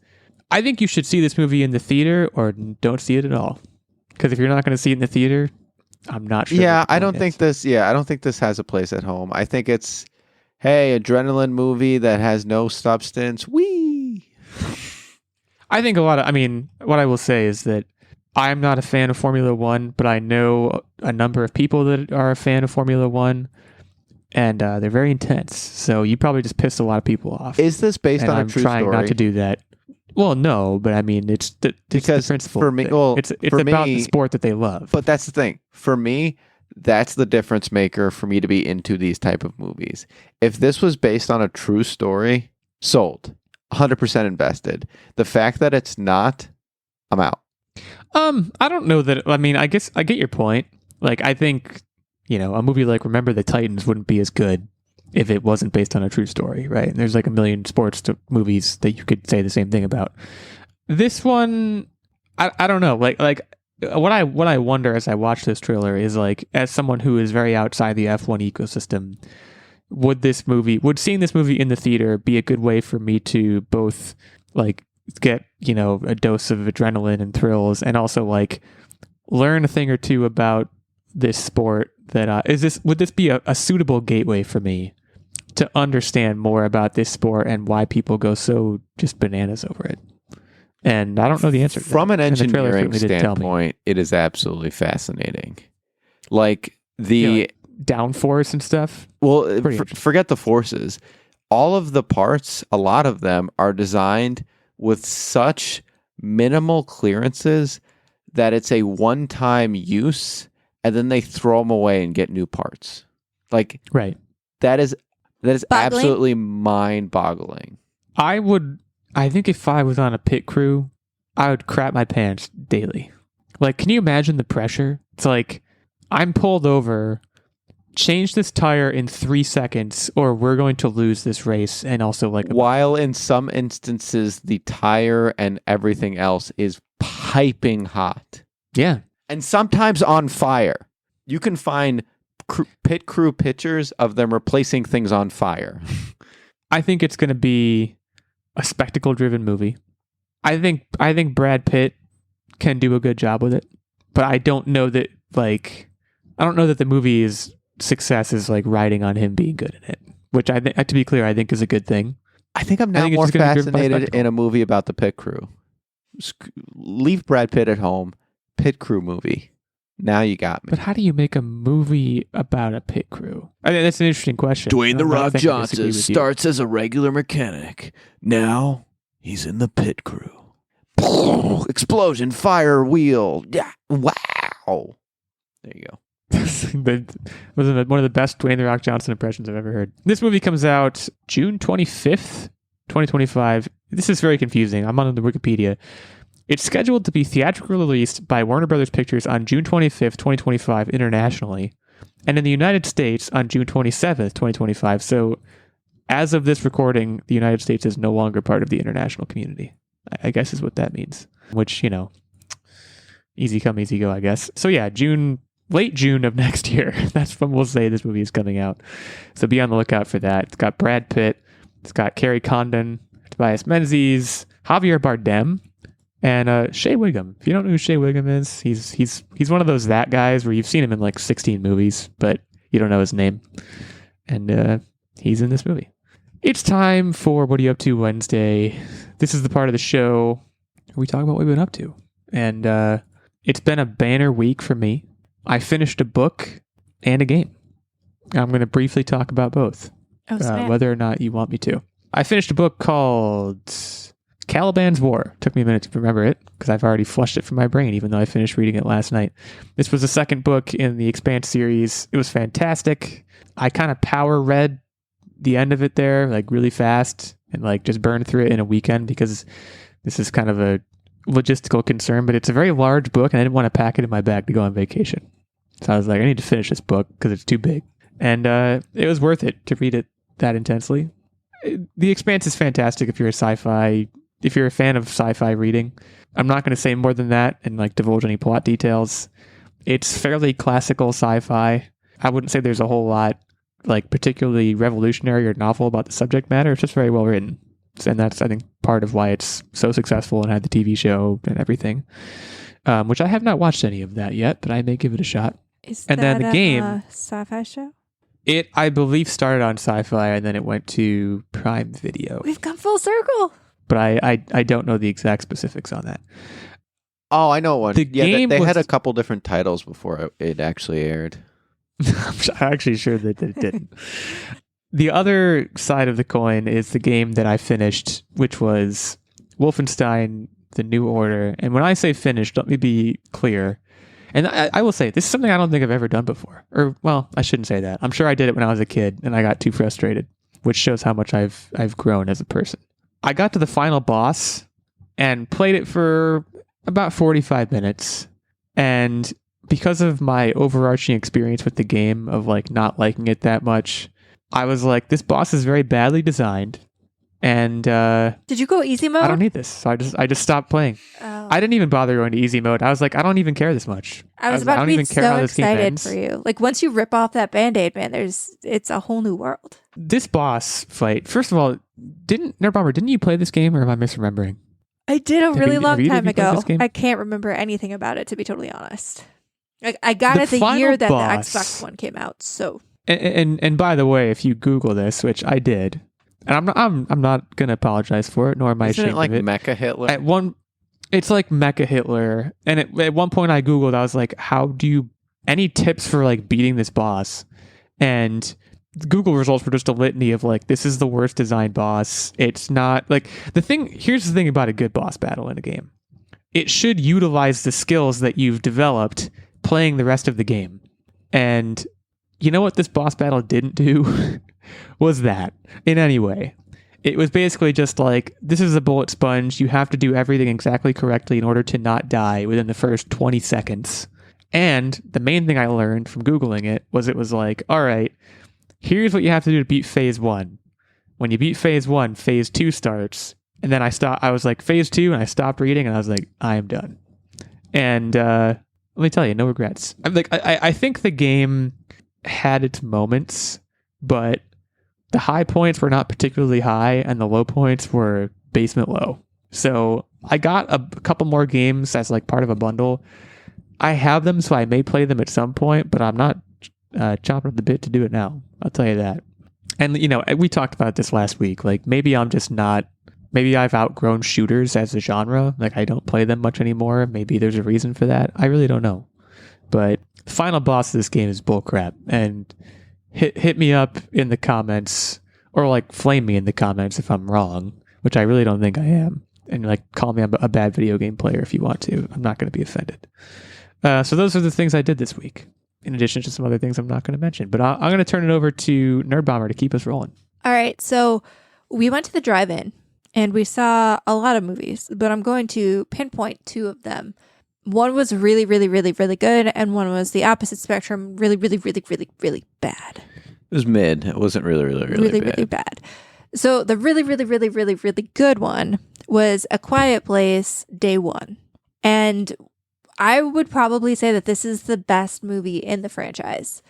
I think you should see this movie in the theater or don't see it at all. Because if you're not going to see it in the theater, I'm not sure. Yeah, I don't think this has a place at home. I think it's, hey, adrenaline movie that has no substance. Whee! I think what I will say is that I'm not a fan of Formula One, but I know a number of people that are a fan of Formula One, and they're very intense. So you probably just pissed a lot of people off. Is this based on a true story? I'm trying not to do that. Well, no, but it's the principle. For me, it's about the sport that they love. But that's the thing. For me, that's the difference maker for me to be into these type of movies. If this was based on a true story, sold, 100% invested. The fact that it's not, I'm out. I don't know that. I guess I get your point. Like, I think, a movie like Remember the Titans wouldn't be as good if it wasn't based on a true story, right? And there's like a million sports movies that you could say the same thing about. This one, I don't know. Like what I wonder as I watch this trailer is like, as someone who is very outside the F1 ecosystem, would seeing this movie in the theater be a good way for me to both like get, a dose of adrenaline and thrills, and also like learn a thing or two about this sport that would this be a suitable gateway for me to understand more about this sport and why people go so just bananas over it? And I don't know the answer. From an engineering standpoint, it is absolutely fascinating. Like the downforce and stuff. Well, forget the forces. All of the parts, a lot of them are designed with such minimal clearances that it's a one-time use, and then they throw them away and get new parts. Like, right. That is absolutely mind-boggling. I think if I was on a pit crew, I would crap my pants daily. Like, can you imagine the pressure? It's like, I'm pulled over change this tire in 3 seconds or we're going to lose this race. And also while in some instances, the tire and everything else is piping hot. Yeah. And sometimes on fire. You can find pit crew pictures of them replacing things on fire. I think it's going to be a spectacle-driven movie. I think Brad Pitt can do a good job with it, but I don't know that the movie's success is riding on him being good in it. Which to be clear, I think is a good thing. I think I'm now more fascinated in a movie about the pit crew. Leave Brad Pitt at home. Pit crew movie. Now you got me. But how do you make a movie about a pit crew? I mean, that's an interesting question. Dwayne "The Rock" Johnson starts as a regular mechanic. Now he's in the pit crew. Explosion, fire, wheel. Yeah. Wow. There you go. Was one of the best Dwayne "The Rock" Johnson impressions I've ever heard. This movie comes out June 25th, 2025. This is very confusing. I'm on the Wikipedia. It's scheduled to be theatrically released by Warner Brothers Pictures on June 25th, 2025 internationally, and in the United States on June 27th, 2025. So as of this recording, the United States is no longer part of the international community, I guess is what that means, which, easy come, easy go, I guess. So yeah, late June of next year, that's when we'll say this movie is coming out. So be on the lookout for that. It's got Brad Pitt, it's got Carrie Condon, Tobias Menzies, Javier Bardem, and Shea Whigham. If you don't know who Shea Whigham is, he's one of those that guys where you've seen him in 16 movies, but you don't know his name. And he's in this movie. It's time for What Are You Up To Wednesday. This is the part of the show where we talk about what we've been up to. And it's been a banner week for me. I finished a book and a game. I'm going to briefly talk about both, whether or not you want me to. I finished a book called Caliban's War. Took me a minute to remember it because I've already flushed it from my brain, even though I finished reading it last night. This was the second book in the Expanse series. It was fantastic. I kind of power read the end of it there, really fast, and just burned through it in a weekend because this is kind of a logistical concern, but it's a very large book and I didn't want to pack it in my bag to go on vacation. So I was like, I need to finish this book because it's too big. And it was worth it to read it that intensely. The Expanse is fantastic if you're a fan of sci-fi reading. I'm not going to say more than that and divulge any plot details. It's fairly classical sci-fi. I wouldn't say there's a whole lot particularly revolutionary or novel about the subject matter. It's just very well written. And that's, I think, part of why it's so successful and had the TV show and everything, which I have not watched any of that yet, but I may give it a shot. Is and that then the game, a sci-fi show? It, I believe, started on Sci-Fi and then it went to Prime Video. We've come full circle. But I don't know the exact specifics on that. Oh, I know one. They had a couple different titles before it actually aired. I'm actually sure that it didn't. The other side of the coin is the game that I finished, which was Wolfenstein The New Order. And when I say finished, let me be clear. And I will say, this is something I don't think I've ever done before. Or, well, I shouldn't say that. I'm sure I did it when I was a kid and I got too frustrated, which shows how much I've grown as a person. I got to the final boss and played it for about 45 minutes. And because of my overarching experience with the game of not liking it that much, I was like, this boss is very badly designed. And did you go easy mode? I don't need this. So I just stopped playing. Oh. I didn't even bother going to easy mode. I was like, I don't even care this much. I was about to be so excited for you. Once you rip off that Band-Aid, man, it's a whole new world. This boss fight, first of all, Nerdbomber, didn't you play this game or am I misremembering? I did a really long time ago. I can't remember anything about it, to be totally honest. I got it the year that the Xbox One came out, so. And by the way, if you Google this, which I did, and I'm not gonna apologize for it, nor am I ashamed of it. Isn't it like Mecha Hitler? It's like Mecha Hitler. And at one point I Googled, I was like, any tips for beating this boss? And Google results were just a litany of this is the worst designed boss. It's not here's the thing about a good boss battle in a game. It should utilize the skills that you've developed playing the rest of the game. And you know what this boss battle didn't do? Was that in any way. It was basically just this is a bullet sponge. You have to do everything exactly correctly in order to not die within the first 20 seconds. And the main thing I learned from Googling it was like, all right, here's what you have to do to beat phase 1. When you beat phase 1, phase 2 starts. And then I was like, phase 2, and I stopped reading, and I was like, I am done. And let me tell you, no regrets. I think the game had its moments, but the high points were not particularly high, and the low points were basement low. So I got a couple more games as like part of a bundle. I have them, so I may play them at some point, but I'm not chomping at the bit to do it now. I'll tell you that. And, we talked about this last week. Like, maybe I've outgrown shooters as a genre. Like, I don't play them much anymore. Maybe there's a reason for that. I really don't know. But the final boss of this game is bullcrap. And hit me up in the comments, or like flame me in the comments if I'm wrong, which I really don't think I am. And like call me a bad video game player if you want to. I'm not going to be offended. So those are the things I did this week, in addition to some other things I'm not going to mention. But I'm going to turn it over to Nerdbomber to keep us rolling. All right. So we went to the drive-in and we saw a lot of movies, but I'm going to pinpoint 2 of them. One was really, really, really, really good, and one was the opposite spectrum, really, really, really, really, really bad. It was mid. It wasn't really, really, really bad. Really bad. So the really, really, really, really, really good one was A Quiet Place Day 1. And I would probably say that this is the best movie in the franchise.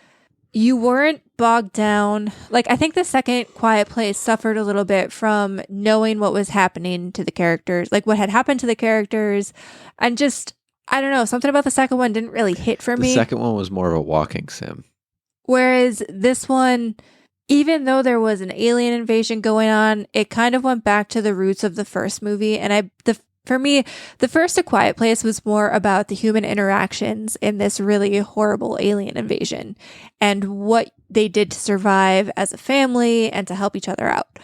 You weren't bogged down. Like, I think the second Quiet Place suffered a little bit from knowing what was happening to the characters, like what had happened to the characters, and just, I don't know, something about the second one didn't really hit for me. The second one was more of a walking sim. Whereas this one, even though there was an alien invasion going on, it kind of went back to the roots of the first movie. And for me, the first A Quiet Place was more about the human interactions in this really horrible alien invasion and what they did to survive as a family and to help each other out.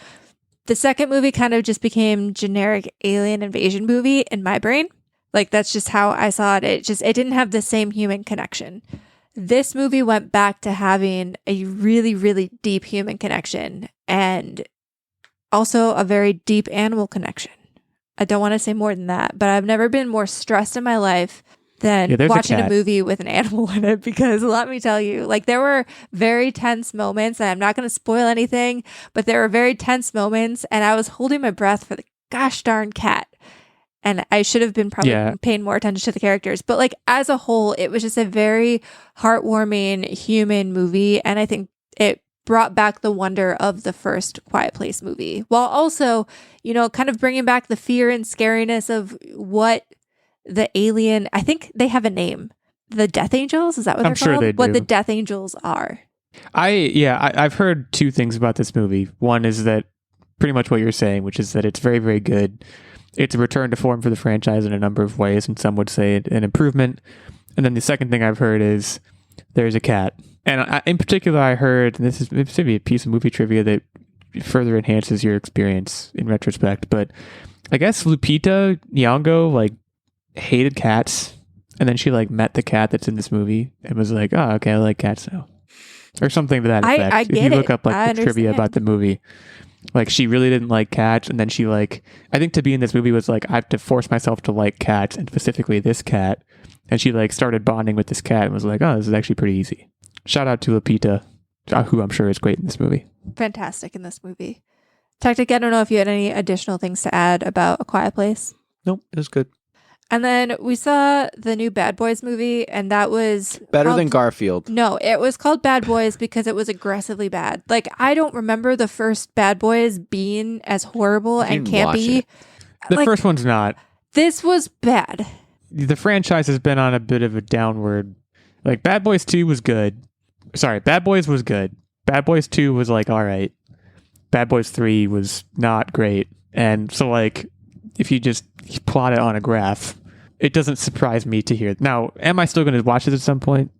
The second movie kind of just became generic alien invasion movie in my brain. Like, that's just how I saw it. It didn't have the same human connection. This movie went back to having a really, really deep human connection and also a very deep animal connection. I don't want to say more than that, but I've never been more stressed in my life than watching a movie with an animal in it, because let me tell you, like, there were very tense moments, and I'm not going to spoil anything, but there were very tense moments, and I was holding my breath for the gosh darn cat. And I should have been probably paying more attention to the characters. But like, as a whole, it was just a very heartwarming human movie. And I think it brought back the wonder of the first Quiet Place movie, while also, kind of bringing back the fear and scariness of what the alien, I think they have a name. The Death Angels? Is that what they're called? They what do. the Death Angels are. I've heard 2 things about this movie. One is that pretty much what you're saying, which is that it's very, very good. It's a return to form for the franchise in a number of ways, and some would say an improvement. And then the second thing I've heard is there's a cat. And in particular, I heard, and this is maybe a piece of movie trivia that further enhances your experience in retrospect, but I guess Lupita Nyong'o like hated cats, and then she like met the cat that's in this movie and was like, oh, okay, I like cats now. Or something to that effect. I get if you look it. up like the trivia about the movie. Like, she really didn't like cats, and then she like, I think to be in this movie was like, I have to force myself to like cats, and specifically this cat. And she like started bonding with this cat and was like, oh, this is actually pretty easy. Shout out to Lupita, who I'm sure is great in this movie. Fantastic in this movie. Techtic, I don't know if you had any additional things to add about A Quiet Place. Nope, it was good. And then we saw the new Bad Boys movie, and that was better than Garfield. No, it was called Bad Boys because it was aggressively bad. Like, I don't remember the first Bad Boys being as horrible and campy. The first one's not. This was bad. The franchise has been on a bit of a downward. Like, Bad Boys 2 was good. Sorry, Bad Boys was good. Bad Boys 2 was like, all right. Bad Boys 3 was not great. And so, like, if you just plot it on a graph, it doesn't surprise me to hear. Now, am I still going to watch this at some point?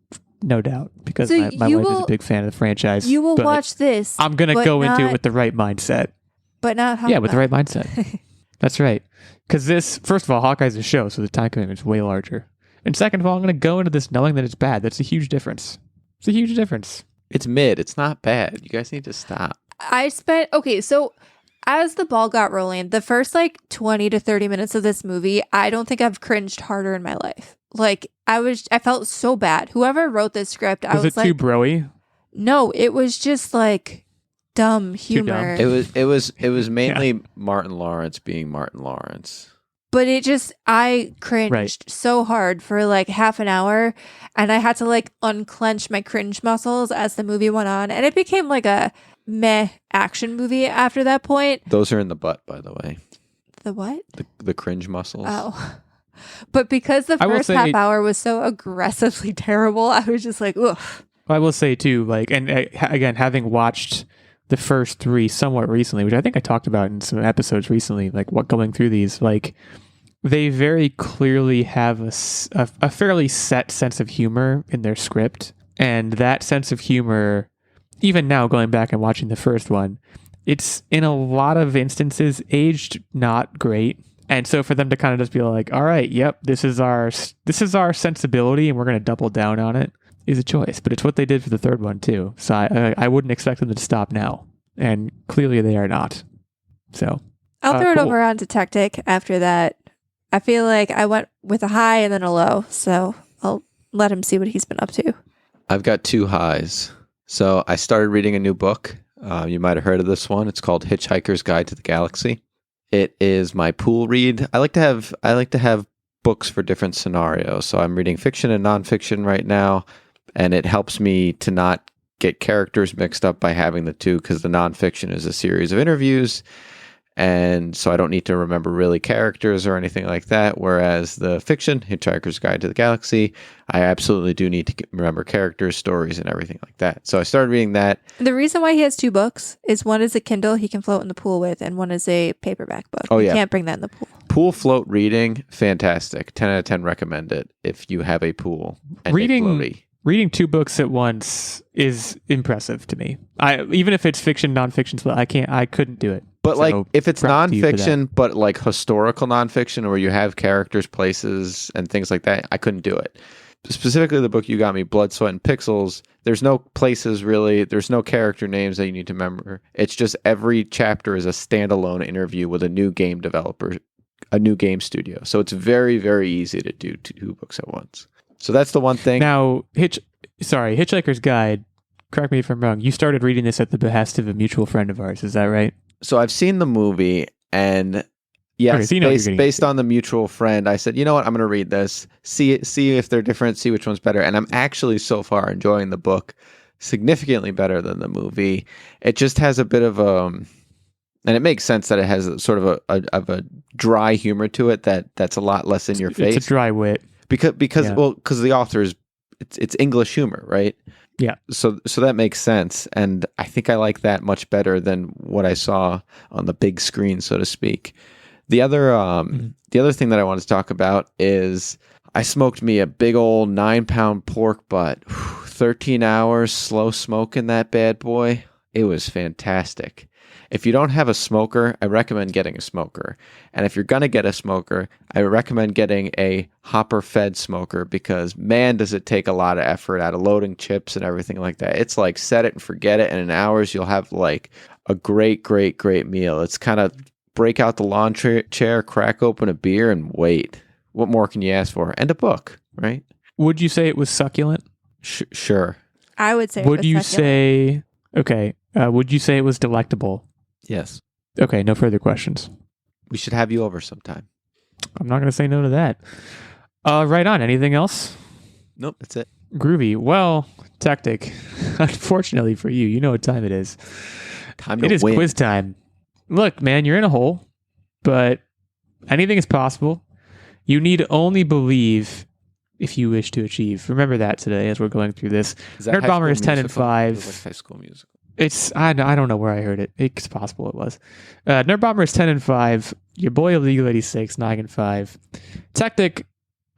No doubt, because my wife is a big fan of the franchise. You will watch this. I'm going to go into it with the right mindset. But not Hawkeye. Yeah, with the right mindset. That's right. Because this, first of all, Hawkeye's a show, so the time commitment is way larger. And second of all, I'm going to go into this knowing that it's bad. That's a huge difference. It's a huge difference. It's mid. It's not bad. You guys need to stop. So as the ball got rolling, the first like 20 to 30 minutes of this movie, I don't think I've cringed harder in my life. Like, I felt so bad. Whoever wrote this script, I was like... Was it too broy? No, it was just like dumb humor. It was mainly Martin Lawrence being Martin Lawrence. But I cringed so hard for like half an hour, and I had to like unclench my cringe muscles as the movie went on, and it became like a meh action movie after that point. Those are in the butt, by the way. The what? The cringe muscles. Oh. But because the first half hour was so aggressively terrible, I was just like, ugh. I will say too, like, and again, having watched the first 3 somewhat recently, which I think I talked about in some episodes recently, like going through these, like they very clearly have a fairly set sense of humor in their script. And that sense of humor, even now going back and watching the first one, it's in a lot of instances aged not great. And so for them to kind of just be like, all right, yep, this is our sensibility and we're going to double down on it, is a choice. But it's what they did for the third one too. So I wouldn't expect them to stop now. And clearly they are not. So I'll throw it over onto Techtic after that. I feel like I went with a high and then a low. So I'll let him see what he's been up to. I've got 2 highs. So I started reading a new book. You might have heard of this one. It's called Hitch Hikers Guide to the Galaxy. It is my pool read. I like to have books for different scenarios. So I'm reading fiction and nonfiction right now, and it helps me to not get characters mixed up by having the two, because the nonfiction is a series of interviews, and so I don't need to remember really characters or anything like that. Whereas the fiction, Hitch Hikers Guide to the Galaxy, I absolutely do need to remember characters, stories, and everything like that. So I started reading that. The reason why he has 2 books is one is a Kindle he can float in the pool with, and one is a paperback book. Oh, you yeah. Can't bring that in the pool. Pool float reading, fantastic. 10 out of 10 recommend it if you have a pool. And Reading 2 books at once is impressive to me. Even if it's fiction, nonfiction, I couldn't do it. But so, like, if it's nonfiction, but like historical nonfiction, where you have characters, places, and things like that, I couldn't do it. Specifically, the book you got me, Blood, Sweat, and Pixels, there's no places really, there's no character names that you need to remember. It's just every chapter is a standalone interview with a new game developer, a new game studio. So it's very, very easy to do 2 books at once. So that's the one thing. Now, Hitchhiker's Guide, correct me if I'm wrong, you started reading this at the behest of a mutual friend of ours, is that right? So I've seen the movie, and yes, based on the mutual friend, I said, you know what, I'm going to read this, see if they're different, see which one's better. And I'm actually so far enjoying the book significantly better than the movie. It just has a bit of and it makes sense that it has a sort of a dry humor to it that's a lot less in your face. It's a dry wit. Because the author is, it's English humor, right? Yeah. So that makes sense, and I think I like that much better than what I saw on the big screen, so to speak. The other thing that I want to talk about is I smoked me a big old 9-pound pork butt, 13 hours slow smoking that bad boy. It was fantastic. If you don't have a smoker, I recommend getting a smoker. And if you're going to get a smoker, I recommend getting a hopper-fed smoker, because, man, does it take a lot of effort out of loading chips and everything like that. It's like set it and forget it, and in hours you'll have like a great, great, great meal. It's kind of break out the lawn chair, crack open a beer, and wait. What more can you ask for? And a book, right? Would you say it was succulent? Sure. I would say would you say it was delectable? Yes. Okay, no further questions. We should have you over sometime. I'm not going to say no to that. Right on. Anything else? Nope, that's it. Groovy. Well, Techtic, unfortunately for you, you know what time it is. It is quiz time. Look, man, you're in a hole, but anything is possible. You need only believe if you wish to achieve. Remember that today as we're going through this. Nerdbomber is 10 and 5. Like High School Musical. I don't know where I heard it. It's possible it was. Nerdbomber is 10 and 5. Your boy Illeagle 86, 9 and 5. Techtic,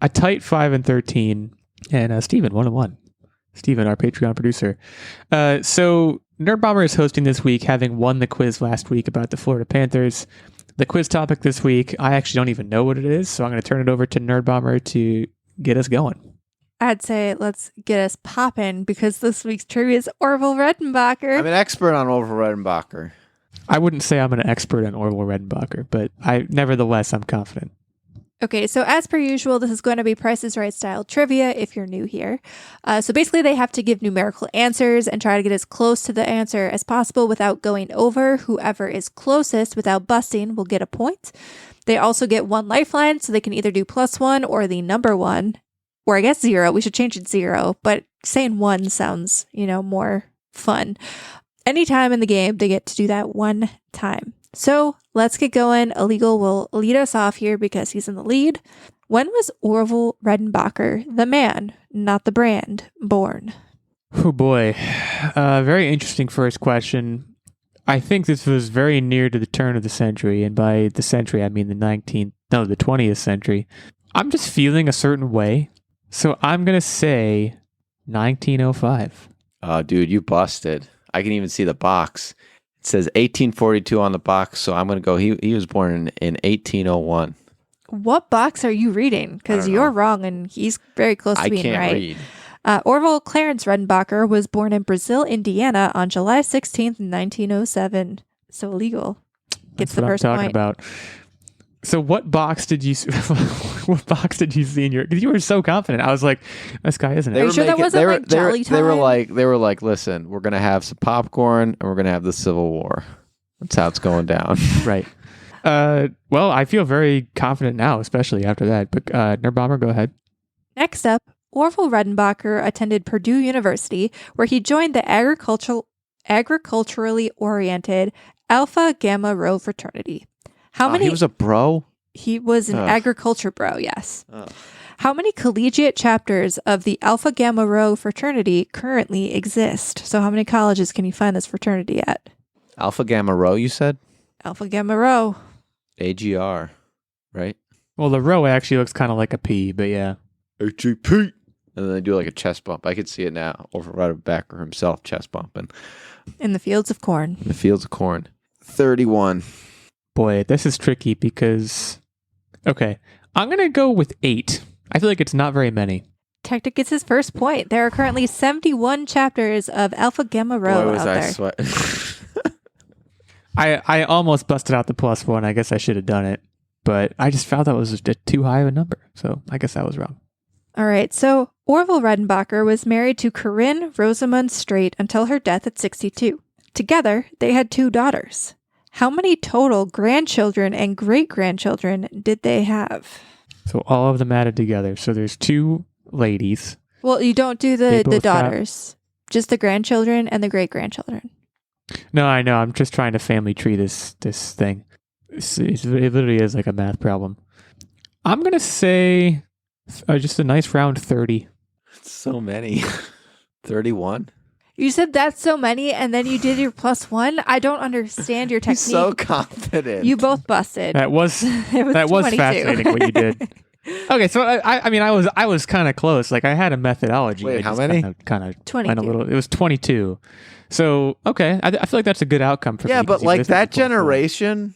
a tight 5 and 13. And Steven, 1 and 1. Steven, our Patreon producer. So Nerdbomber is hosting this week, having won the quiz last week about the Florida Panthers. The quiz topic this week, I actually don't even know what it is, so I'm going to turn it over to Nerdbomber to get us going. I'd say let's get us popping, because this week's trivia is Orville Redenbacher. I'm an expert on Orville Redenbacher. I wouldn't say I'm an expert on Orville Redenbacher, but nevertheless, I'm confident. Okay, so as per usual, this is going to be Price is Right style trivia if you're new here. So basically, they have to give numerical answers and try to get as close to the answer as possible without going over. Whoever is closest without busting will get a point. They also get 1 lifeline, so they can either do +1 or the number 1, or I guess 0. We should change it 0, but saying 1 sounds, more fun. Anytime in the game, they get to do that 1 time. So let's get going. Illeagle will lead us off here because he's in the lead. When was Orville Redenbacher, the man, not the brand, born? Oh boy. Very interesting first question. I think this was very near to the turn of the century. And by the century, I mean the 20th century. I'm just feeling a certain way. So I'm going to say 1905. Oh, dude, you busted. I can even see the box. It says 1842 on the box, so I'm going to go. He was born in 1801. What box are you reading? Because you're wrong, and he's very close to being right. I can't read. Orville Clarence Redenbacher was born in Brazil, Indiana on July 16th, 1907. So Illeagle gets the first point. That's what I'm talking about. So what box did you see in your? Because you were so confident. I was like, this guy isn't. Are you sure that wasn't like Jolly Time? They were like, listen, we're gonna have some popcorn and we're gonna have the Civil War. That's how it's going down. Right. Well, I feel very confident now, especially after that. But Nerdbomber, go ahead. Next up, Orville Redenbacher attended Purdue University, where he joined the agriculturally oriented Alpha Gamma Rho fraternity. He was a bro? He was an agriculture bro, yes. How many collegiate chapters of the Alpha Gamma Rho fraternity currently exist? So how many colleges can you find this fraternity at? Alpha Gamma Rho, you said? Alpha Gamma Rho. AGR, right? Well, the rho actually looks kind of like a P, but yeah. HGP. And then they do like a chest bump. I could see it now. Orville Redenbacher himself chest bumping. In the fields of corn. 31. Boy, this is tricky because... Okay, I'm going to go with 8. I feel like it's not very many. Techtic gets his first point. There are currently 71 chapters of Alpha Gamma Rho out there. Sweat. I almost busted out the +1. I guess I should have done it. But I just felt that was too high of a number. So I guess I was wrong. All right, so Orville Redenbacher was married to Corinne Rosamund Straight until her death at 62. Together, they had 2 daughters. How many total grandchildren and great-grandchildren did they have? So all of them added together. So there's 2 ladies. Well, you don't do the daughters. Just the grandchildren and the great-grandchildren. No, I know. I'm just trying to family tree this thing. It literally is like a math problem. I'm going to say just a nice round 30. So many. 31? You said that's so many, and then you did your +1. I don't understand your technique. He's so confident. You both busted. That was fascinating what you did. Okay, so I was kind of close. Like I had a methodology. Wait, how many? Kind of 22. It was 22. So okay, I feel like that's a good outcome for me. Yeah, but like that generation,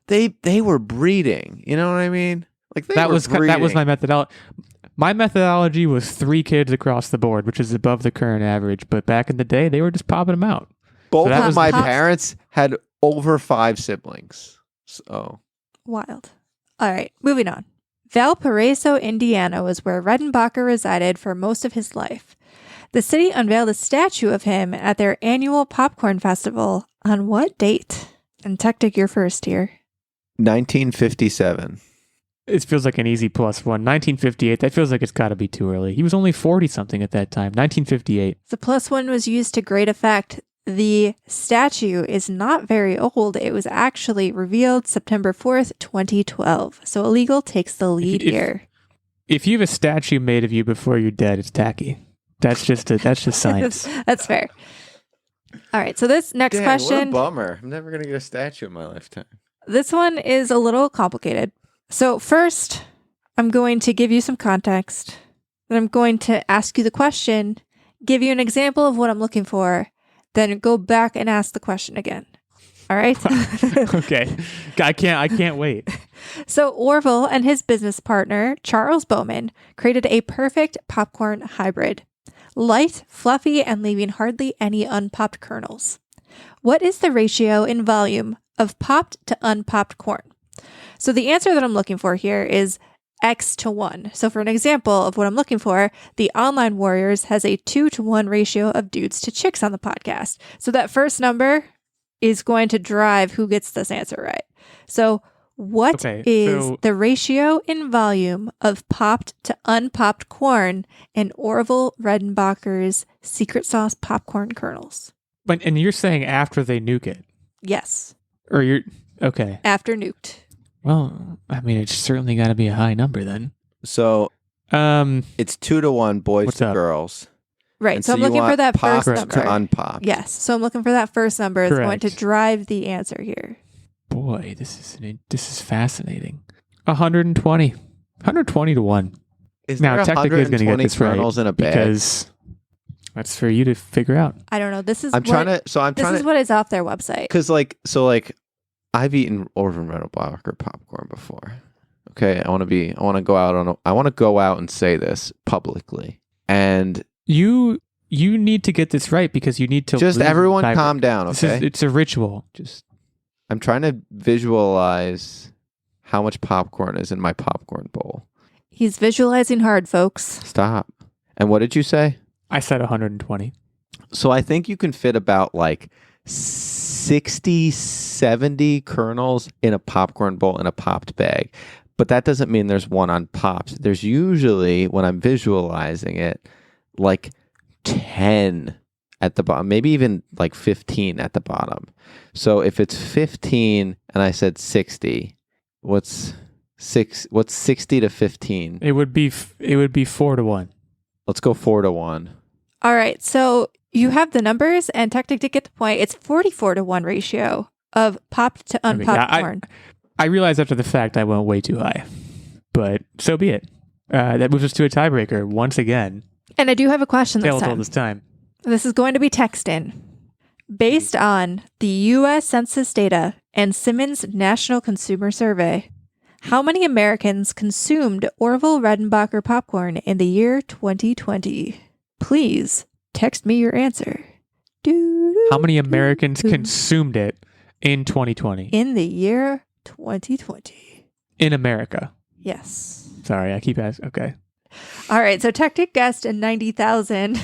they were breeding. You know what I mean? Like that was my methodology. My methodology was 3 kids across the board, which is above the current average. But back in the day, they were just popping them out. Both of my parents had over 5 siblings. So wild. All right, moving on. Valparaiso, Indiana was where Redenbacher resided for most of his life. The city unveiled a statue of him at their annual popcorn festival on what date? And Techtic, you're first here. 1957. It feels like an easy +1. 1958, that feels like it's got to be too early. He was only 40-something at that time. 1958. The +1 was used to great effect. The statue is not very old. It was actually revealed September 4th, 2012. So Illeagle takes the lead here. If you have a statue made of you before you're dead, it's tacky. That's just science. That's fair. All right, so this next question... What a bummer. I'm never going to get a statue in my lifetime. This one is a little complicated. So first, I'm going to give you some context. Then I'm going to ask you the question, give you an example of what I'm looking for, then go back and ask the question again. All right? Okay. I can't wait. So Orville and his business partner, Charles Bowman, created a perfect popcorn hybrid. Light, fluffy, and leaving hardly any unpopped kernels. What is the ratio in volume of popped to unpopped corn? So the answer that I'm looking for here is X to 1. So for an example of what I'm looking for, the Online Warriors has a 2-to-1 ratio of dudes to chicks on the podcast. So that first number is going to drive who gets this answer right. So what is the ratio in volume of popped to unpopped corn in Orville Redenbacher's secret sauce popcorn kernels? And you're saying after they nuke it? Yes. Or you're... Okay. After nuked. Well, I mean, it's certainly got to be a high number then. So, it's 2-to-1 boys to girls. Right. So I'm looking for that first number. To unpopped. Yes. So I'm looking for that first number. It's going to drive the answer here. Boy, this is fascinating. 120. 120 to 1. Now, Techtic is going to get this right in a bag? Because that's for you to figure out. I don't know. This is what is off their website. Because I've eaten Orville Redenbacher popcorn before. Okay, I want to go out and say this publicly. And you need to get this right because you need to just everyone calm down, okay? It's a ritual. I'm trying to visualize how much popcorn is in my popcorn bowl. He's visualizing hard, folks. Stop. And what did you say? I said 120. So I think you can fit about 60, 70 kernels in a popcorn bowl in a popped bag. But that doesn't mean there's one unpopped. There's usually, when I'm visualizing it, 10 at the bottom, maybe even 15 at the bottom. So if it's 15 and I said 60, what's 60 to 15? It would be 4-to-1. Let's go 4-to-1. All right. So you have the numbers, and Techtic did get the point. It's 44-to-1 ratio of popped to unpopped corn. I realized after the fact I went way too high, but so be it. That moves us to a tiebreaker once again. And I do have a question this time. All this time. This is going to be text in. Based on the U.S. Census data and Simmons National Consumer Survey, how many Americans consumed Orville Redenbacher popcorn in the year 2020? Please text me your answer. How many Americans consumed it in 2020? In the year 2020. In America? Yes. Sorry, I keep asking. Okay. All right, so Techtic guessed in 90,000.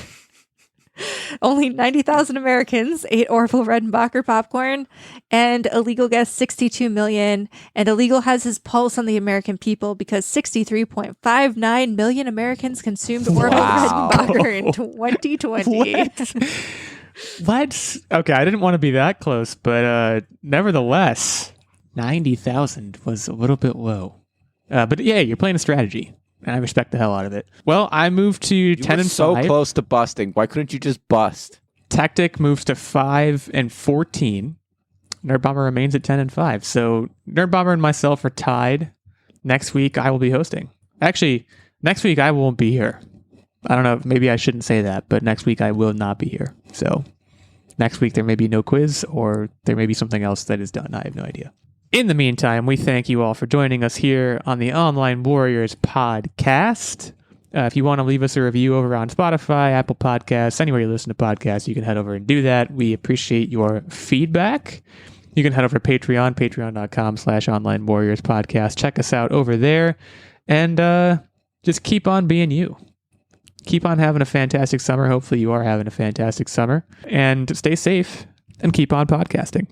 Only 90,000 Americans ate Orville Redenbacher popcorn, and Illeagle guessed 62 million. And Illeagle has his pulse on the American people because 63.59 million Americans consumed Orville Redenbacher in 2020. What? Okay, I didn't want to be that close, but nevertheless, 90,000 was a little bit low. But yeah, you're playing a strategy. And I respect the hell out of it. Well, I moved to 10 and 5. So close to busting. Why couldn't you just bust? Techtic moves to 5 and 14. Nerdbomber remains at 10 and 5. So Nerdbomber and myself are tied. Next week, I will be hosting. Actually, next week, I won't be here. I don't know. Maybe I shouldn't say that, but next week, I will not be here. So next week, there may be no quiz, or there may be something else that is done. I have no idea. In the meantime, we thank you all for joining us here on the Online Warriors podcast. If you want to leave us a review over on Spotify, Apple Podcasts, anywhere you listen to podcasts, you can head over and do that. We appreciate your feedback. You can head over to Patreon, patreon.com/Online Warriors podcast. Check us out over there, and just keep on being you. Keep on having a fantastic summer. Hopefully you are having a fantastic summer, and stay safe and keep on podcasting.